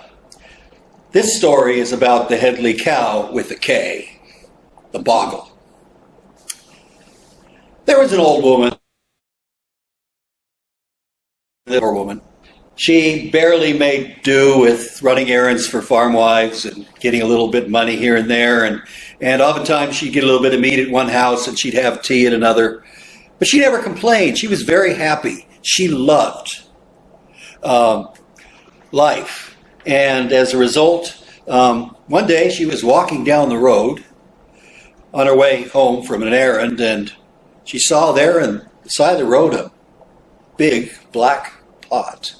this story is about the Headley cow with a K, the boggle. There was an old woman, She barely made do with running errands for farm wives and getting a little bit of money here and there. And oftentimes she'd get a little bit of meat at one house and she'd have tea at another. But she never complained. She was very happy. She loved life. And as a result, one day she was walking down the road on her way home from an errand, and she saw there on the side of the road a big black pot.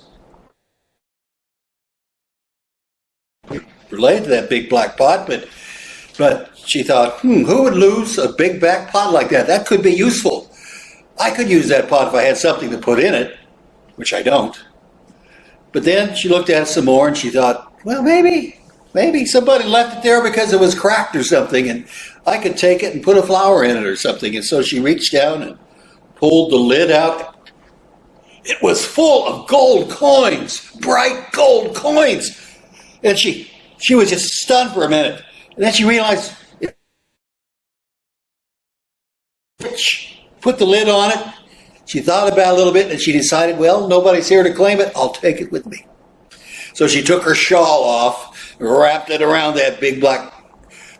Related to that big black pot, but she thought, who would lose a big black pot like that? That could be useful. I could use that pot if I had something to put in it, which I don't. But then she looked at it some more and she thought, well, maybe somebody left it there because it was cracked or something, and I could take it and put a flower in it or something. And so she reached down and pulled the lid out. It was full of gold coins, bright gold coins. And she was just stunned for a minute. And then she realized, put the lid on it. She thought about it a little bit and she decided, well, nobody's here to claim it. I'll take it with me. So she took her shawl off, wrapped it around that big black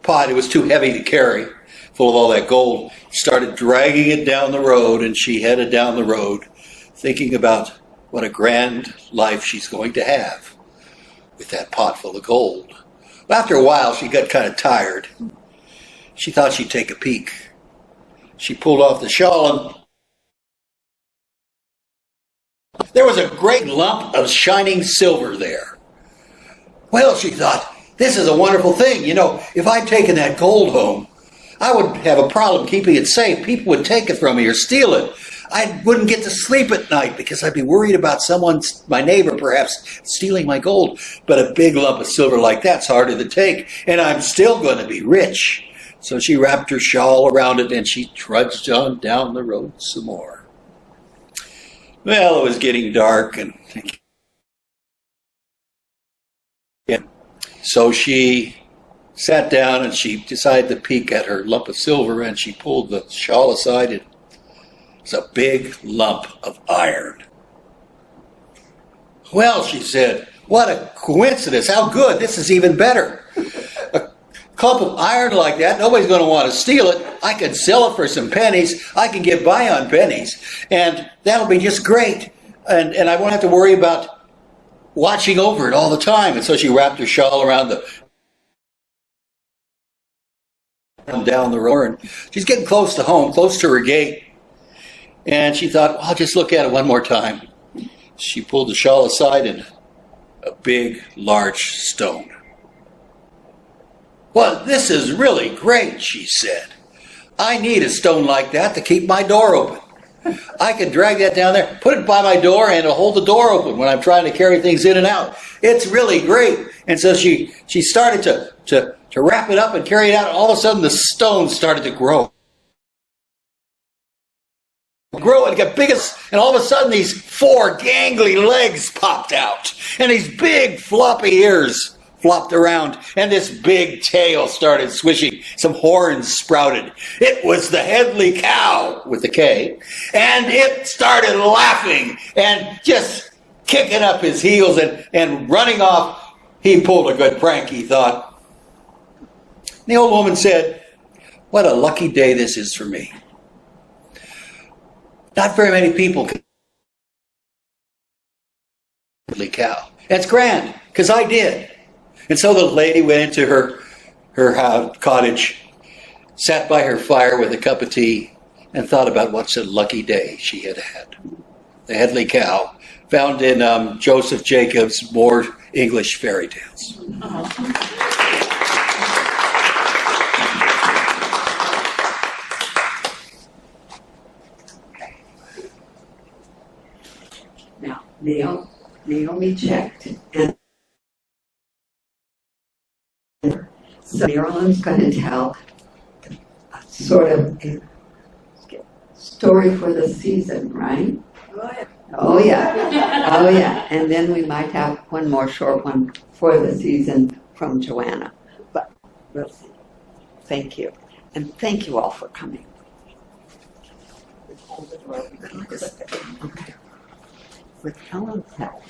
pot. It was too heavy to carry, full of all that gold. Started dragging it down the road, and she headed down the road thinking about what a grand life she's going to have with that pot full of gold. But after a while, she got kind of tired. She thought she'd take a peek. She pulled off the shawl, and there was a great lump of shining silver there. Well, she thought, this is a wonderful thing. You know, if I'd taken that gold home, I would have a problem keeping it safe. People would take it from me or steal it. I wouldn't get to sleep at night because I'd be worried about my neighbor perhaps stealing my gold. But a big lump of silver like that's harder to take, and I'm still going to be rich. So she wrapped her shawl around it and she trudged on down the road some more. Well, it was getting dark, and so she sat down and she decided to peek at her lump of silver, and she pulled the shawl aside, and it's a big lump of iron. Well, she said, what a coincidence. How good. This is even better. A clump of iron like that, nobody's going to want to steal it. I can sell it for some pennies. I can get by on pennies. And that'll be just great. And I won't have to worry about watching over it all the time. And so she wrapped her shawl around down the road. And she's getting close to home, close to her gate. And she thought, well, I'll just look at it one more time. She pulled the shawl aside and a big, large stone. Well, this is really great, she said. I need a stone like that to keep my door open. I can drag that down there, put it by my door, and it'll hold the door open when I'm trying to carry things in and out. It's really great. And so she started to wrap it up and carry it out. All of a sudden, the stone started to grow. And got big, and all of a sudden, these 4 gangly legs popped out. And these big floppy ears flopped around, and this big tail started swishing. Some horns sprouted. It was the Headley Cow, with the K, and it started laughing and just kicking up his heels and running off. He pulled a good prank, he thought. And the old woman said, what a lucky day this is for me. Not very many people can Headley Cow. That's grand, because I did. And so the lady went into her cottage, sat by her fire with a cup of tea, and thought about what a lucky day she had had. The Headley Cow, found in Joseph Jacobs' More English Fairy Tales.
Now, Naomi checked, and so Marilyn's going to tell sort of a story for the season, right? Oh yeah. Oh yeah. And then we might have one more short one for the season from Joanna. But we'll see. Thank you. And thank you all for coming. Okay. With Ellen's help.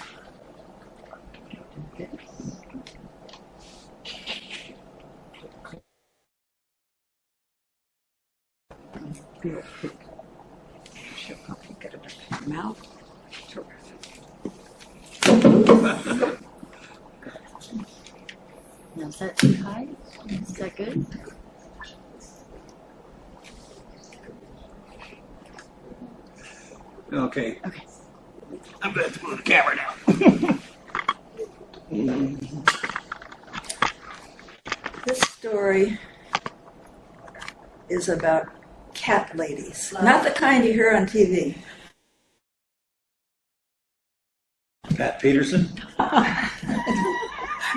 She'll probably get it up in her mouth. Terrific.
Now, is that too high? Is that good?
Okay.
Okay.
I'm going to move the camera now.
This story is about cat ladies, not the kind you hear on TV.
Pat Peterson.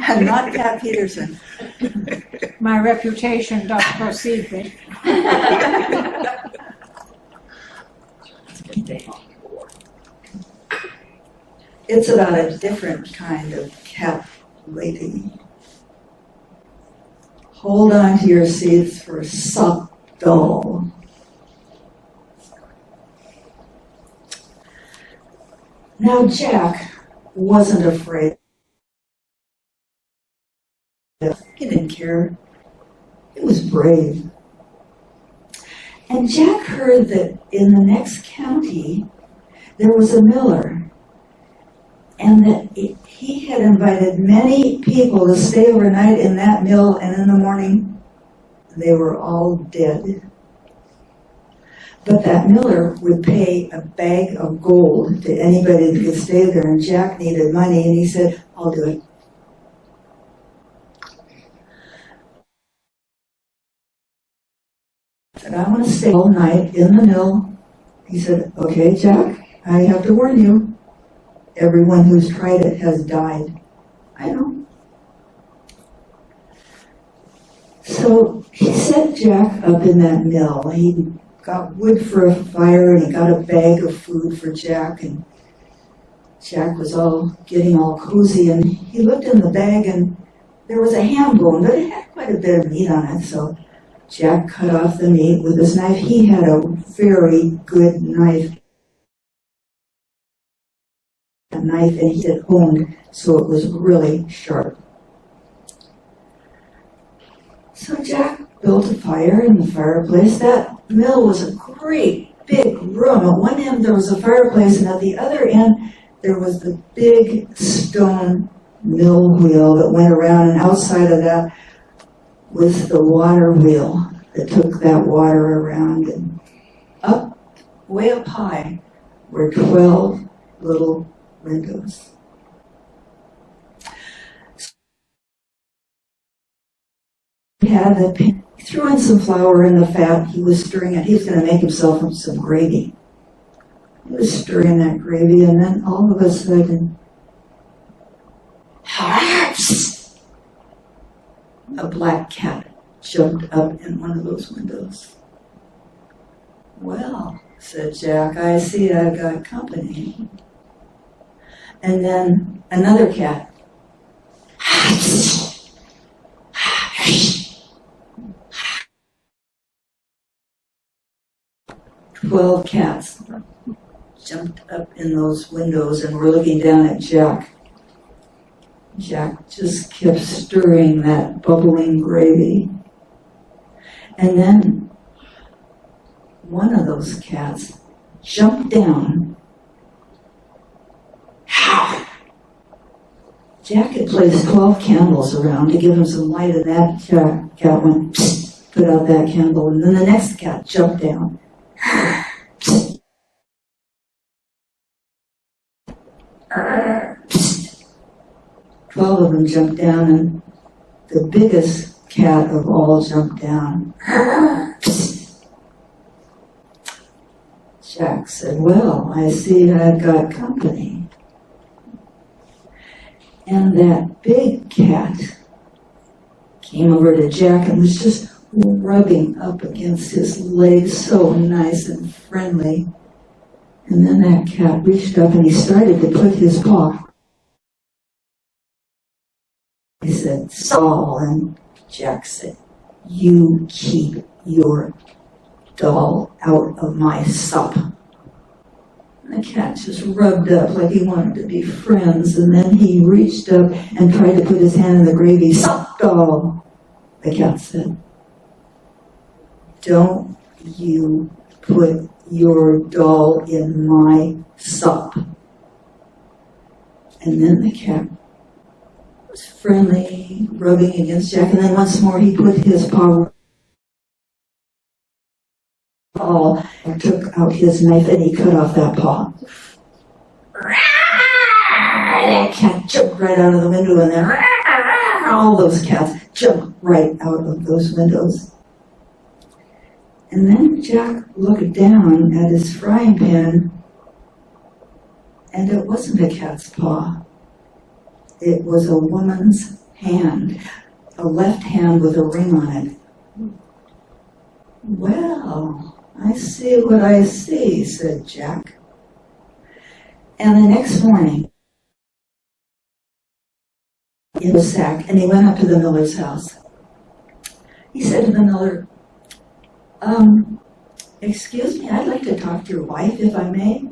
And not Pat Peterson.
My reputation does precede me.
It's about a different kind of cat lady. Hold on to your seats for subtle. Now Jack wasn't afraid. He didn't care. He was brave. And Jack heard that in the next county there was a miller, and that he had invited many people to stay overnight in that mill, and in the morning they were all dead. But that miller would pay a bag of gold to anybody that could stay there, and Jack needed money, and he said, I'll do it. He said, I want to stay all night in the mill. He said, okay, Jack, I have to warn you. Everyone who's tried it has died. I know. So he set Jack up in that mill. He got wood for a fire, and he got a bag of food for Jack, and Jack was getting all cozy, and he looked in the bag, and there was a ham bone, but it had quite a bit of meat on it, so Jack cut off the meat with his knife. He had a very good knife. A knife, and he had honed, so it was really sharp.
So Jack built a fire in the fireplace. That mill was a great big room. At one end there was a fireplace, and at the other end there was the big stone mill wheel that went around, and outside of that was the water wheel that took that water around. And up, way up high, were 12 little windows. He threw in some flour in the fat. He was stirring it. He was going to make himself some gravy. He was stirring that gravy, and then all of a sudden, a black cat jumped up in one of those windows. Well, said Jack, I see I've got company. And then another cat. 12 cats jumped up in those windows and were looking down at Jack. Jack just kept stirring that bubbling gravy. And then one of those cats jumped down. Jack had placed 12 candles around to give him some light, and that cat went, put out that candle, and then the next cat jumped down. 12 of them jumped down, and the biggest cat of all jumped down. Jack said, well, I see I've got company. And that big cat came over to Jack and was just rubbing up against his legs, so nice and friendly. And then that cat reached up and he started to put his paw. He said, Saul, and Jack said, you keep your doll out of my sup. And the cat just rubbed up like he wanted to be friends, and then he reached up and tried to put his hand in the gravy. Sup, doll, the cat said. Don't you put your doll in my sup. And then the cat was friendly, rubbing against Jack, and then once more he put his paw and took out his knife and he cut off that paw. That cat jumped right out of the window, and then all those cats jumped right out of those windows. And then Jack looked down at his frying pan, and it wasn't a cat's paw. It was a woman's hand, a left hand with a ring on it. Well, I see what I see, said Jack. And the next morning, in a sack, and he went up to the miller's house. He said to the miller, excuse me, I'd like to talk to your wife, if I may.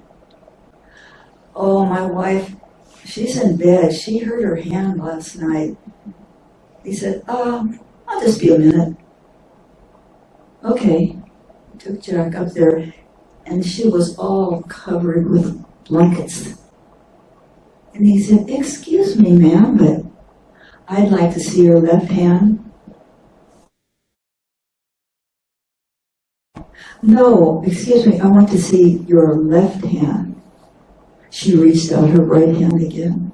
Oh, my wife, she's in bed. She hurt her hand last night. He said, I'll just be a minute. Okay. He took Jack up there, and she was all covered with blankets. And he said, excuse me, ma'am, but I'd like to see your left hand. No, excuse me, I want to see your left hand. She reached out her right hand again.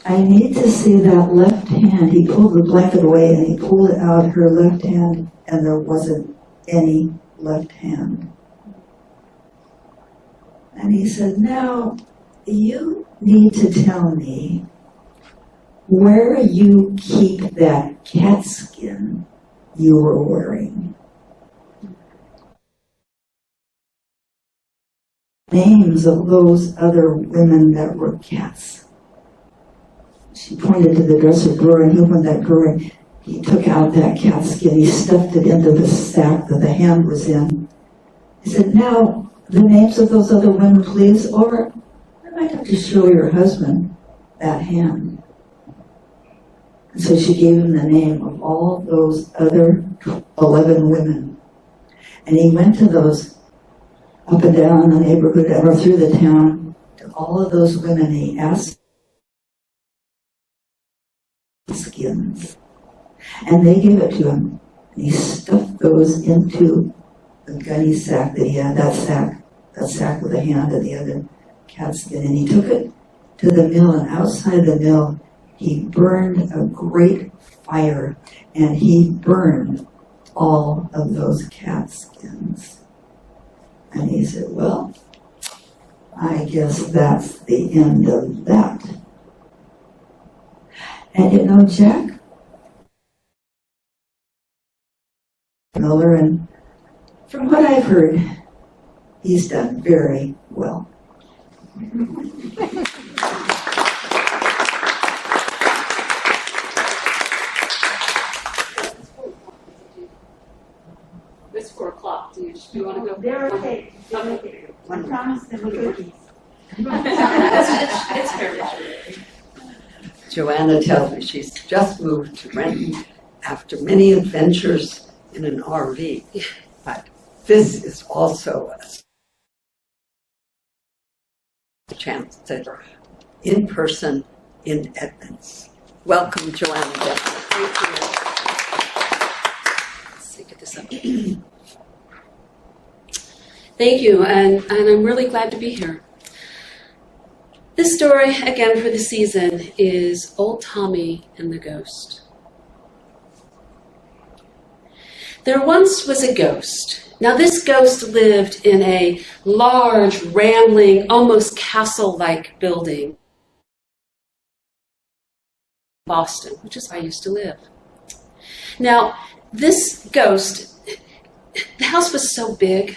I need to see that left hand. He pulled the blanket away and he pulled out her left hand, and there wasn't any left hand. And he said, now, you need to tell me where you keep that cat skin you were wearing. Names of those other women that were cats. She pointed to the dresser drawer, and he opened that drawer and he took out that cat skin. He stuffed it into the sack that the hand was in. He said, now, the names of those other women, please, or I might have to show your husband that hand. And so she gave him the name of all those other 11 women. And he went to those up and down the neighborhood or through the town to all of those women. He asked skins. And they gave it to him. And he stuffed those into the gunny sack that he had, that sack with a hand and the other cat skin. And he took it to the mill, and outside the mill, he burned a great fire, and he burned all of those cat skins. And he said, well, I guess that's the end of that. And you know, Jack Miller, and from what I've heard, he's done very well.
It's 4 o'clock. Do you want to go?
They're okay. Okay. I promise them cookies.
It's very true.
Joanna tells me she's just moved to Renton after many adventures in an RV. But this is also a chance to in person in Edmonds. Welcome, Joanna.
Thank you. Let's see, get this up. Thank you, and I'm really glad to be here. This story, again for the season, is Old Tommy and the Ghost. There once was a ghost. Now this ghost lived in a large, rambling, almost castle-like building in Boston, which is where I used to live. Now, this ghost, the house was so big,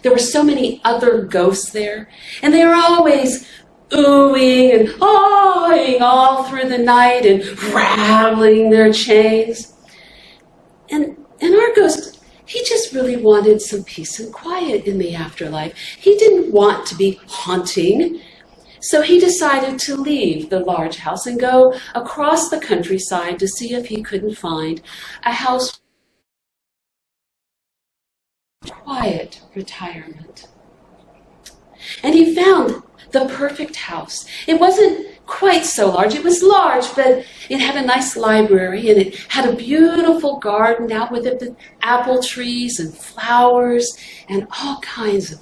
there were so many other ghosts there, and they were always oohing and awing all through the night and rattling their chains. And our ghost, he just really wanted some peace and quiet in the afterlife. He didn't want to be haunting. So he decided to leave the large house and go across the countryside to see if he couldn't find a house with quiet retirement. And he found the perfect house. It wasn't quite so large. It was large, but it had a nice library, and it had a beautiful garden out with it with apple trees and flowers and all kinds of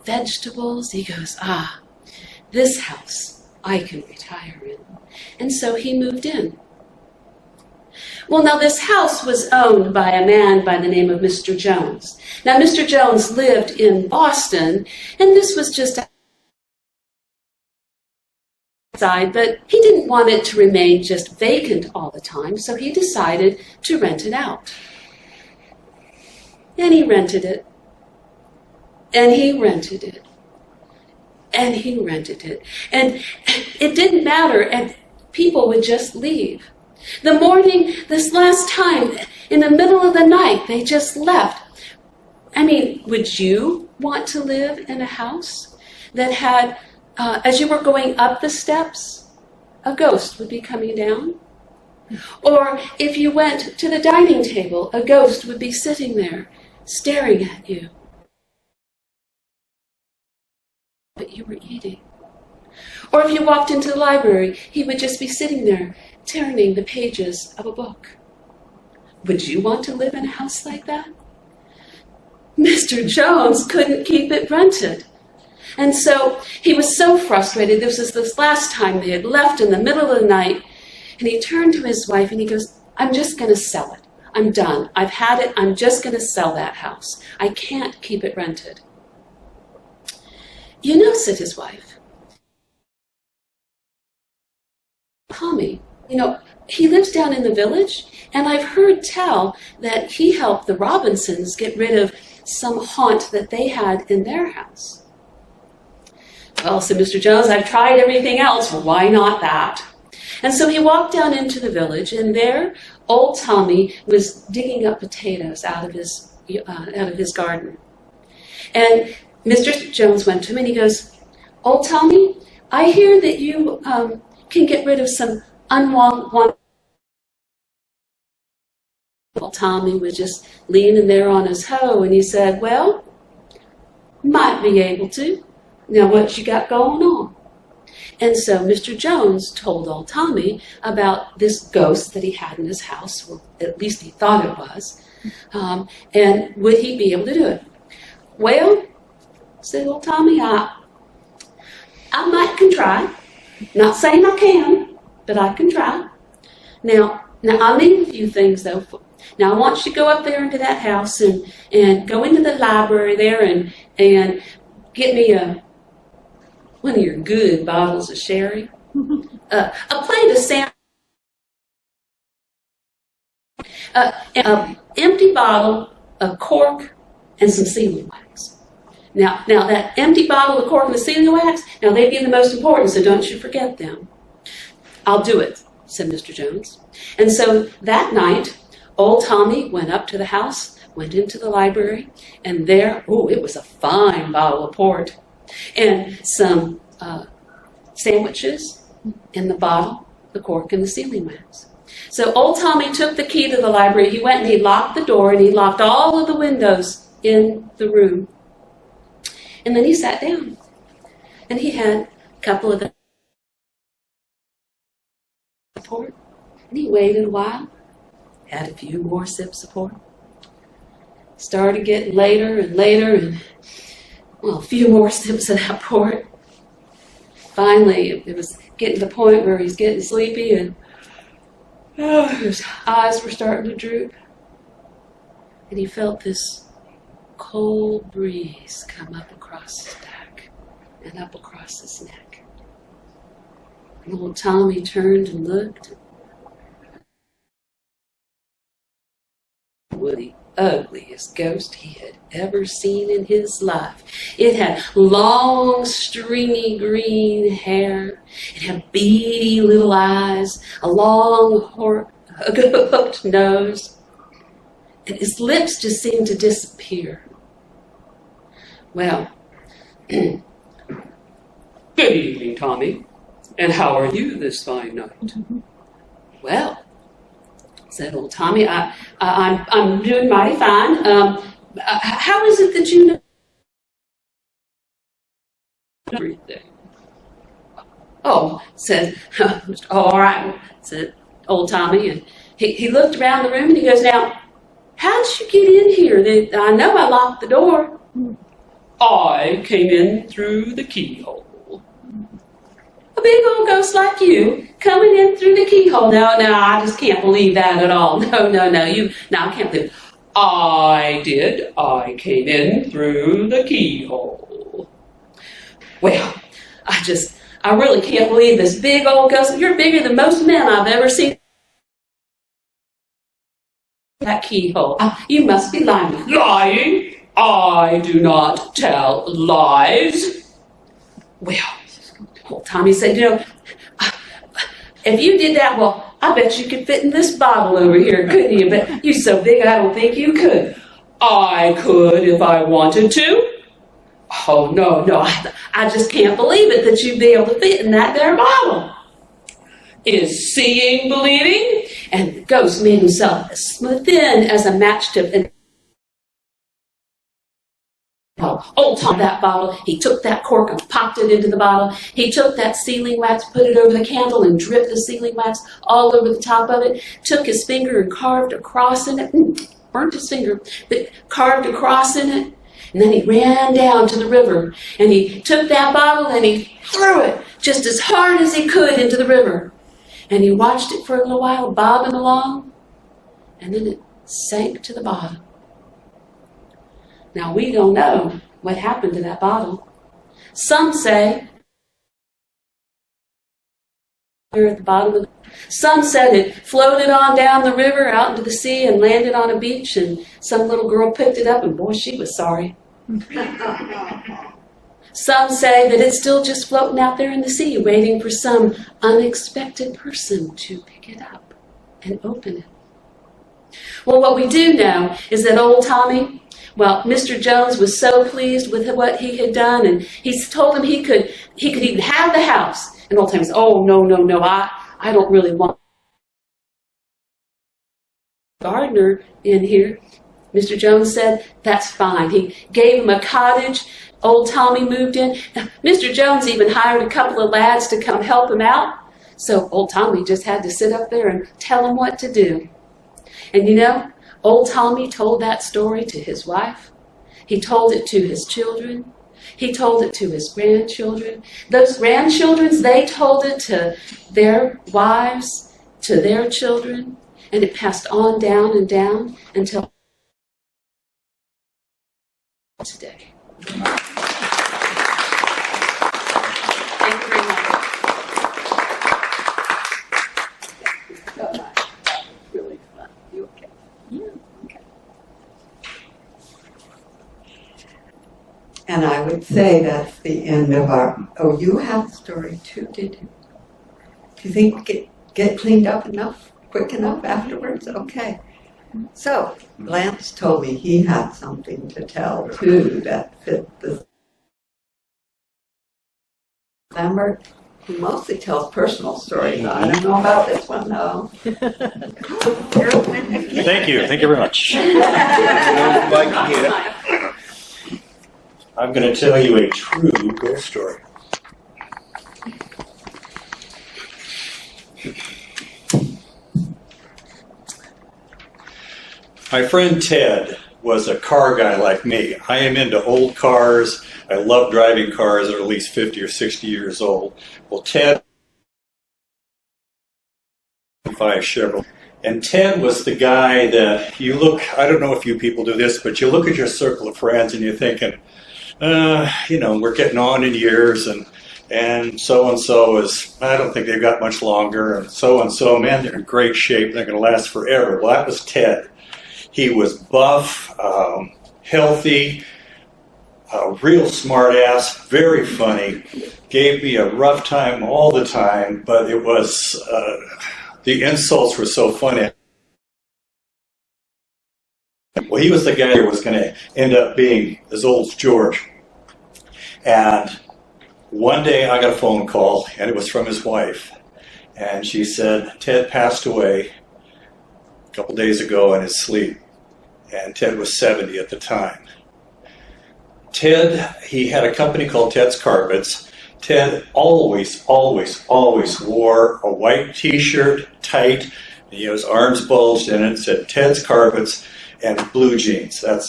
vegetables. He goes, this house I can retire in. And so he moved in. Well, now this house was owned by a man by the name of Mr. Jones. Now, Mr. Jones lived in Boston, and this was just a side, but he didn't want it to remain just vacant all the time, so he decided to rent it out. And he rented it, and he rented it, and he rented it. And it didn't matter, and people would just leave. The morning, this last time, in the middle of the night, they just left. I mean, would you want to live in a house that had as you were going up the steps, a ghost would be coming down? Or if you went to the dining table, a ghost would be sitting there, staring at you. But you were eating. Or if you walked into the library, he would just be sitting there, turning the pages of a book. Would you want to live in a house like that? Mr. Jones couldn't keep it rented. And so he was so frustrated. This was this last time they had left in the middle of the night. And he turned to his wife and he goes, I'm just going to sell it. I'm done. I've had it. I'm just going to sell that house. I can't keep it rented. You know, said his wife, Tommy, he lives down in the village, and I've heard tell that he helped the Robinsons get rid of some haunt that they had in their house. Well, said Mr. Jones, I've tried everything else. Well, why not that? And so he walked down into the village, and there, old Tommy was digging up potatoes out of his garden. And Mr. Jones went to him, and he goes, Old Tommy, I hear that you can get rid of some unwanted Well, Tommy was just leaning there on his hoe, and he said, well, might be able to. Now, what you got going on? And so Mr. Jones told old Tommy about this ghost that he had in his house, or at least he thought it was, and would he be able to do it? Well, said old Tommy, I might can try. Not saying I can, but I can try. Now I need a few things though. Now I want you to go up there into that house and go into the library there and get me one of your good bottles of sherry, a plate of salmon, an empty bottle of cork, and some sealing wax. Now that empty bottle of cork and the sealing wax, now they'd be the most important, so don't you forget them. I'll do it, said Mr. Jones. And so that night, old Tommy went up to the house, went into the library, and there, it was a fine bottle of port, and some sandwiches in the bottle, the cork, and the sealing wax. So old Tommy took the key to the library. He went and he locked the door, and he locked all of the windows in the room. And then he sat down, and he had a couple of the port, and he waited a while, had a few more sips of port. Started getting later and later, and a few more sips of that port. Finally, it was getting to the point where he's getting sleepy, and his eyes were starting to droop, and he felt this cold breeze come up across his back and up across his neck. And old Tommy turned and looked. The ugliest ghost he had ever seen in his life. It had long, stringy green hair. It had beady little eyes, a long, hooked nose, and his lips just seemed to disappear. Well, good evening, Tommy. And how are you this fine night? Well, said old Tommy, I'm doing mighty fine. How is it that you know everything? Oh, said, all right, said old Tommy, and he looked around the room and he goes, now, how did you get in here? I know I locked the door. I came in through the keyhole. A big old ghost like you coming in through the keyhole. No, I just can't believe that at all. No, I can't believe it. I did. I came in through the keyhole. Well, I really can't believe this big old ghost. You're bigger than most men I've ever seen. That keyhole. You must be lying. Lying? I do not tell lies. Well, old Tommy said, if you did that, well, I bet you could fit in this bottle over here, couldn't you? But you're so big, I don't think you could. I could if I wanted to. Oh, no, I just can't believe it that you'd be able to fit in that there bottle. Is seeing believing? And the ghost made himself as thin as a matchtip. And old Tom, that bottle, he took that cork and popped it into the bottle. He took that sealing wax, put it over the candle, and dripped the sealing wax all over the top of it. Took his finger and carved a cross in it. Burnt his finger, but carved a cross in it. And then he ran down to the river, and he took that bottle and he threw it just as hard as he could into the river. And he watched it for a little while, bobbing along, and then it sank to the bottom. Now, we don't know what happened to that bottle. Some say at the bottom of some said it floated on down the river out into the sea and landed on a beach, and some little girl picked it up, and boy, she was sorry. Some say that it's still just floating out there in the sea, waiting for some unexpected person to pick it up and open it. Well, what we do know is that old Tommy, well, Mr. Jones was so pleased with what he had done, and he told him he could even have the house. And old Tommy said, oh, no, I don't really want gardener in here. Mr. Jones said, that's fine. He gave him a cottage. Old Tommy moved in. Mr. Jones even hired a couple of lads to come help him out. So old Tommy just had to sit up there and tell him what to do. And you know, old Tommy told that story to his wife. He told it to his children. He told it to his grandchildren. Those grandchildren, they told it to their wives, to their children. And it passed on down and down until today. Thank you very much. Really fun. You okay? Yeah, okay.
And I would say that's the end of our, oh, you have a story too, did you? Do you think we get cleaned up enough, quick enough afterwards? Okay. So, Lance told me he had something to tell too that fit the. Lambert, he mostly tells personal stories. I don't know about this one though.
Thank you very much.
I'm going to tell you a true ghost story. My friend Ted was a car guy like me. I am into old cars. I love driving cars that are at least 50 or 60 years old. Well, Ted, Chevrolet. And Ted was the guy that you look, I don't know if you people do this, but you look at your circle of friends and you're thinking, you know, we're getting on in years and so is, I don't think they've got much longer, and so, man, they're in great shape. They're going to last forever. Well, that was Ted. He was buff, healthy, a real smart ass, very funny, gave me a rough time all the time, but it was, the insults were so funny. Well, he was the guy who was going to end up being as old as George. And one day I got a phone call, and it was from his wife. And she said, Ted passed away a couple days ago in his sleep. And Ted was 70 at the time. Ted, he had a company called Ted's Carpets. Ted always wore a white t-shirt, tight, and he had his arms bulged in it, said Ted's Carpets, and blue jeans. So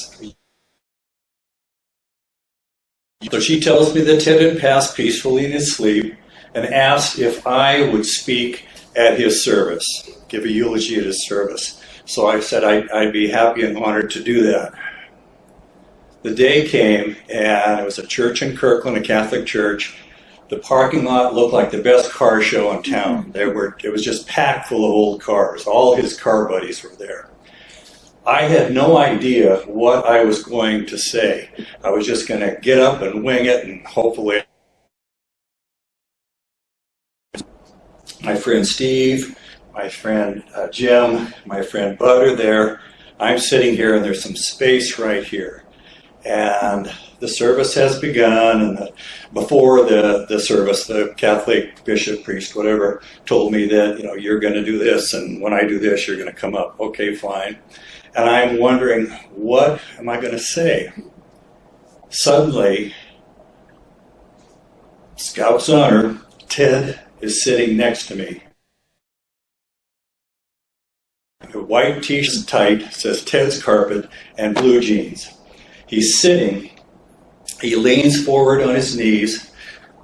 she tells me that Ted had passed peacefully in his sleep and asked if I would speak at his service, give a eulogy at his service. So I said I'd be happy and honored to do that. The day came, and it was a church in Kirkland, a Catholic church. The parking lot looked like the best car show in town. It was just packed full of old cars. All his car buddies were there. I had no idea what I was going to say. I was just going to get up and wing it, and hopefully my friend Steve, my friend Jim, my friend Bud are there. I'm sitting here, and there's some space right here. And the service has begun, and before the service, the Catholic bishop, priest, whatever, told me that, you're going to do this, and when I do this, you're going to come up. Okay, fine. And I'm wondering, what am I going to say? Suddenly, Scout's honor, Ted is sitting next to me. A white t-shirt tight, says Ted's Carpet, and blue jeans. He's sitting, he leans forward on his knees,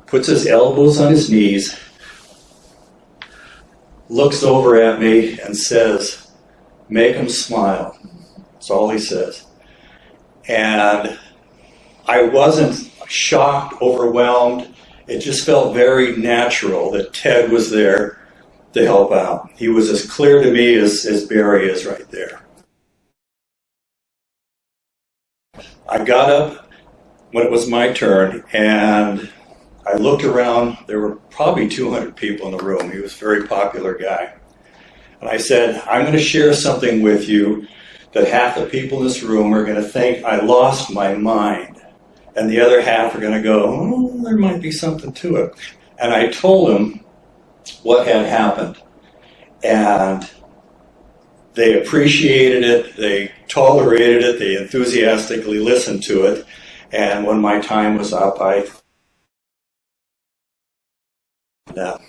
puts his elbows on his knees, looks over at me and says, "Make him smile." That's all he says. And I wasn't shocked, overwhelmed. It just felt very natural that Ted was there to help out. He was as clear to me as Barry is right there. I got up when it was my turn, and I looked around. There were probably 200 people in the room. He was a very popular guy. And I said, I'm going to share something with you that half the people in this room are going to think I lost my mind. And the other half are going to go, oh, there might be something to it. And I told him what had happened. And They appreciated it, they tolerated it, they enthusiastically listened to it, and when my time was up, I sat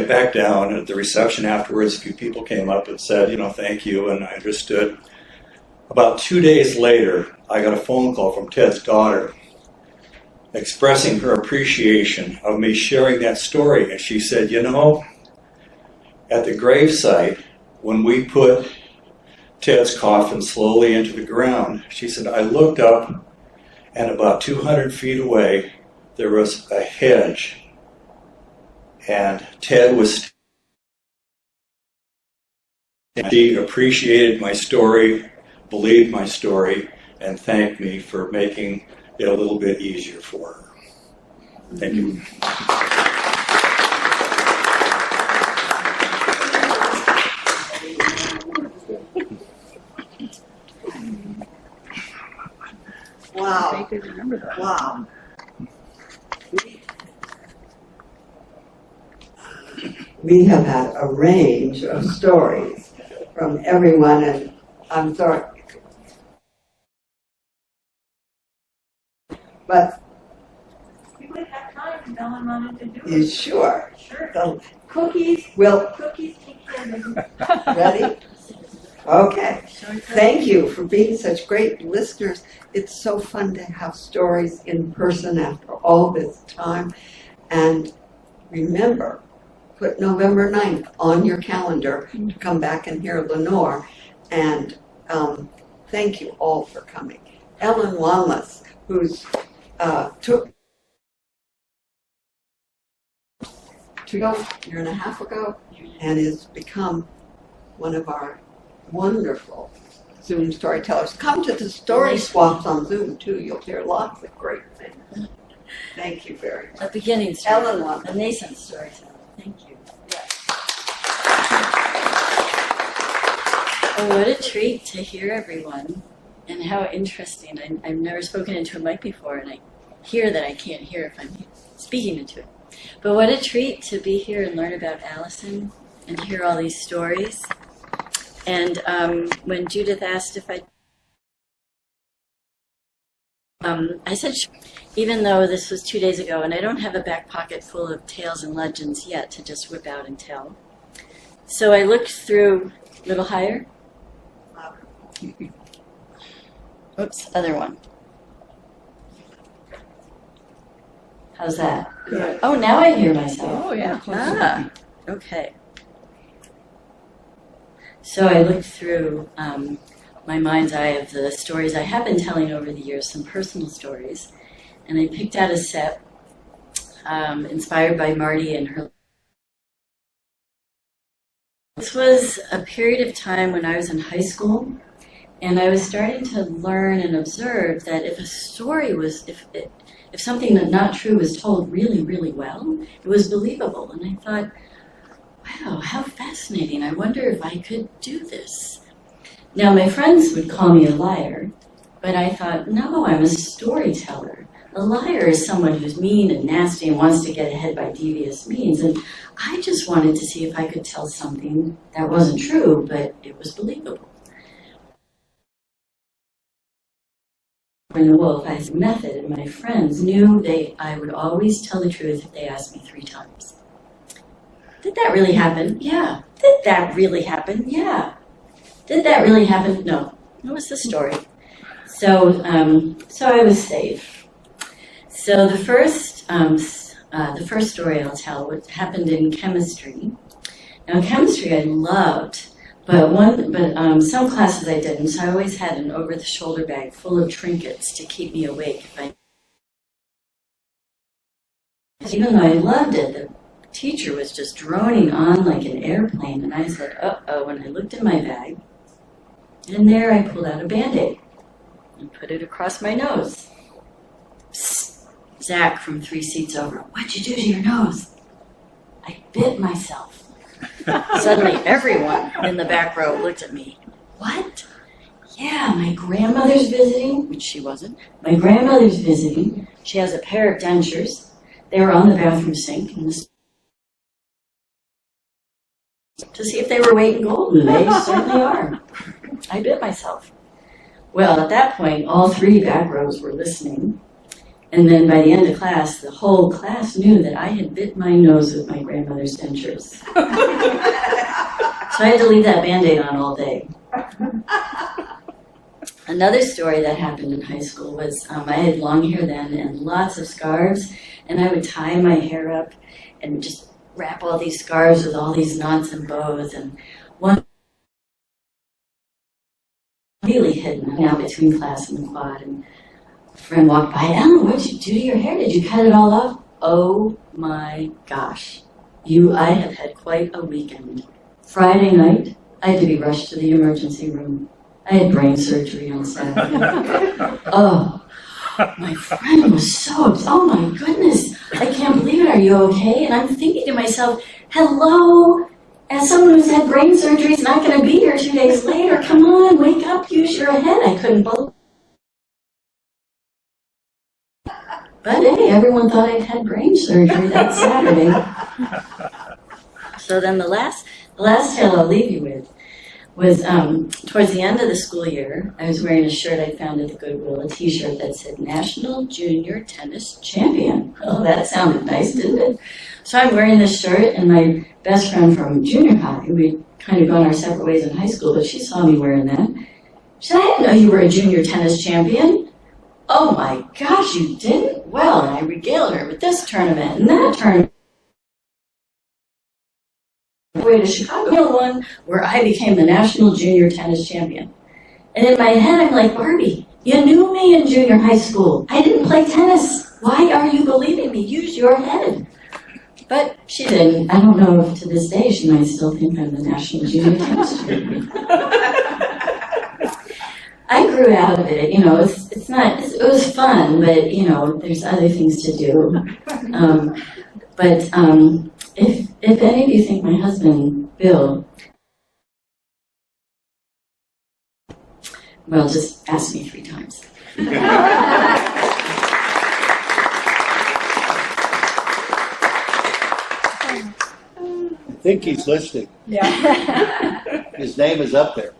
back down. At the reception afterwards, a few people came up and said, thank you, and I understood. About 2 days later, I got a phone call from Ted's daughter expressing her appreciation of me sharing that story, and she said, at the gravesite, when we put Ted's coffin slowly into the ground, she said, I looked up, and about 200 feet away, there was a hedge, and Ted was. She appreciated my story, believed my story, and thanked me for making it a little bit easier for her. Thank you.
Wow. Wow. We have had a range of stories from everyone, and I'm sorry. But
we would have time if Ellen wanted to do
you
it.
sure?
Sure.
So,
Cookies.
Will.
Cookies take care of it.
Ready? Okay. Thank you for being such great listeners. It's so fun to have stories in person after all this time. And remember, put November 9th on your calendar to come back and hear Lenore. And thank you all for coming. Ellen Wanless, who's took 2 year and a half ago and has become one of our wonderful Zoom storytellers. Come to the story swaps on Zoom too. You'll hear lots of great things. Thank you very much.
A beginning storyteller, a nascent storyteller. Thank you. Oh, what a treat to hear everyone, and how interesting. I've never spoken into a mic before, and I hear that I can't hear if I'm speaking into it. But what a treat to be here and learn about Allison and hear all these stories. And when Judith asked if I said, even though this was 2 days ago, and I don't have a back pocket full of tales and legends yet to just whip out and tell. So I looked through, a little higher. Oops, other one. How's that?
Good.
Oh, now I hear myself.
Oh, yeah.
Ah, okay. So I looked through my mind's eye of the stories I have been telling over the years, some personal stories, and I picked out a set inspired by Marty and her. This was a period of time when I was in high school, and I was starting to learn and observe that if a story was, if something that not true was told really, really well, it was believable. And I thought, wow, how fascinating. I wonder if I could do this. Now, my friends would call me a liar, but I thought, no, I'm a storyteller. A liar is someone who's mean and nasty and wants to get ahead by devious means. And I just wanted to see if I could tell something that wasn't true, but it was believable. In the Wolf, I had a method, and my friends knew I would always tell the truth if they asked me 3 times. Did that really happen? Yeah. Did that really happen? Yeah. Did that really happen? No. What was the story? So I was safe. So the first story I'll tell what happened in chemistry. Now chemistry I loved, but some classes I didn't. So I always had an over-the-shoulder bag full of trinkets to keep me awake. Even though I loved it, the teacher was just droning on like an airplane, and I said, uh-oh, when I looked in my bag, and there I pulled out a Band-Aid and put it across my nose. Psst, Zach from 3 seats over, what'd you do to your nose? I bit myself. Suddenly everyone in the back row looked at me. What? Yeah, my grandmother's visiting, which she wasn't. My grandmother's visiting. She has a pair of dentures. They were on the bathroom sink, and to see if they were weight in gold, and they certainly are. I bit myself. Well, at that point, all 3 back rows were listening. And then by the end of class, the whole class knew that I had bit my nose with my grandmother's dentures. So I had to leave that Band-Aid on all day. Another story that happened in high school was I had long hair then and lots of scarves, and I would tie my hair up and just wrap all these scarves with all these knots and bows. And one really hidden now between class and the quad. And a friend walked by, Ellen, what did you do to your hair? Did you cut it all off? Oh my gosh. I have had quite a weekend. Friday night, I had to be rushed to the emergency room. I had brain surgery on Saturday. Oh, my friend was so upset. Oh my goodness, I can't believe it. Are you okay? And I'm thinking to myself, hello, as someone who's had brain surgery is not going to be here 2 days later. Come on, wake up, use your head. I couldn't believe it. But hey, everyone thought I'd had brain surgery that Saturday. So then the last tale I'll leave you with was towards the end of the school year, I was wearing a shirt I found at the Goodwill, a t-shirt that said National Junior Tennis Champion. Oh, that sounded nice, didn't it? So I'm wearing this shirt, and my best friend from junior high, we'd kind of gone our separate ways in high school, but she saw me wearing that. She said, I didn't know you were a junior tennis champion. Oh my gosh, you didn't? Well, and I regaled her with this tournament and that tournament. Way to Chicago, one where I became the national junior tennis champion. And in my head, I'm like, Barbie, you knew me in junior high school. I didn't play tennis. Why are you believing me? Use your head. But she didn't. I don't know if to this day she might still think I'm the national junior tennis champion. I grew out of it. You know, it was fun, but you know, there's other things to do. If any of you think my husband, Bill, well, just ask me 3 times.
I think he's listening.
Yeah.
His name is up there.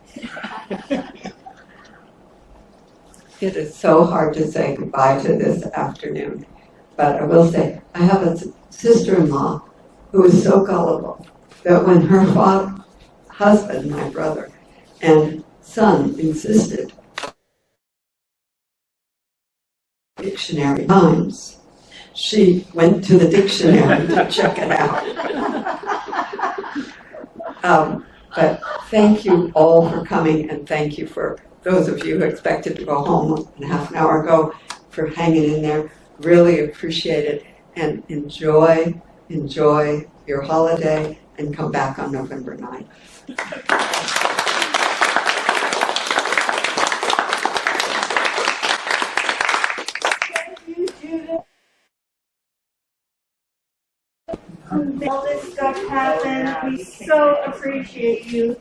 It is so hard to say goodbye to this afternoon, but I will say I have a sister-in-law who is so gullible that when her husband, my brother, and son insisted dictionary times, she went to the dictionary to check it out. But thank you all for coming, and thank you for those of you who expected to go home a half an hour ago for hanging in there. Really appreciate it, and enjoy your holiday, and come back on November 9th.
All this stuff happened. We so appreciate you.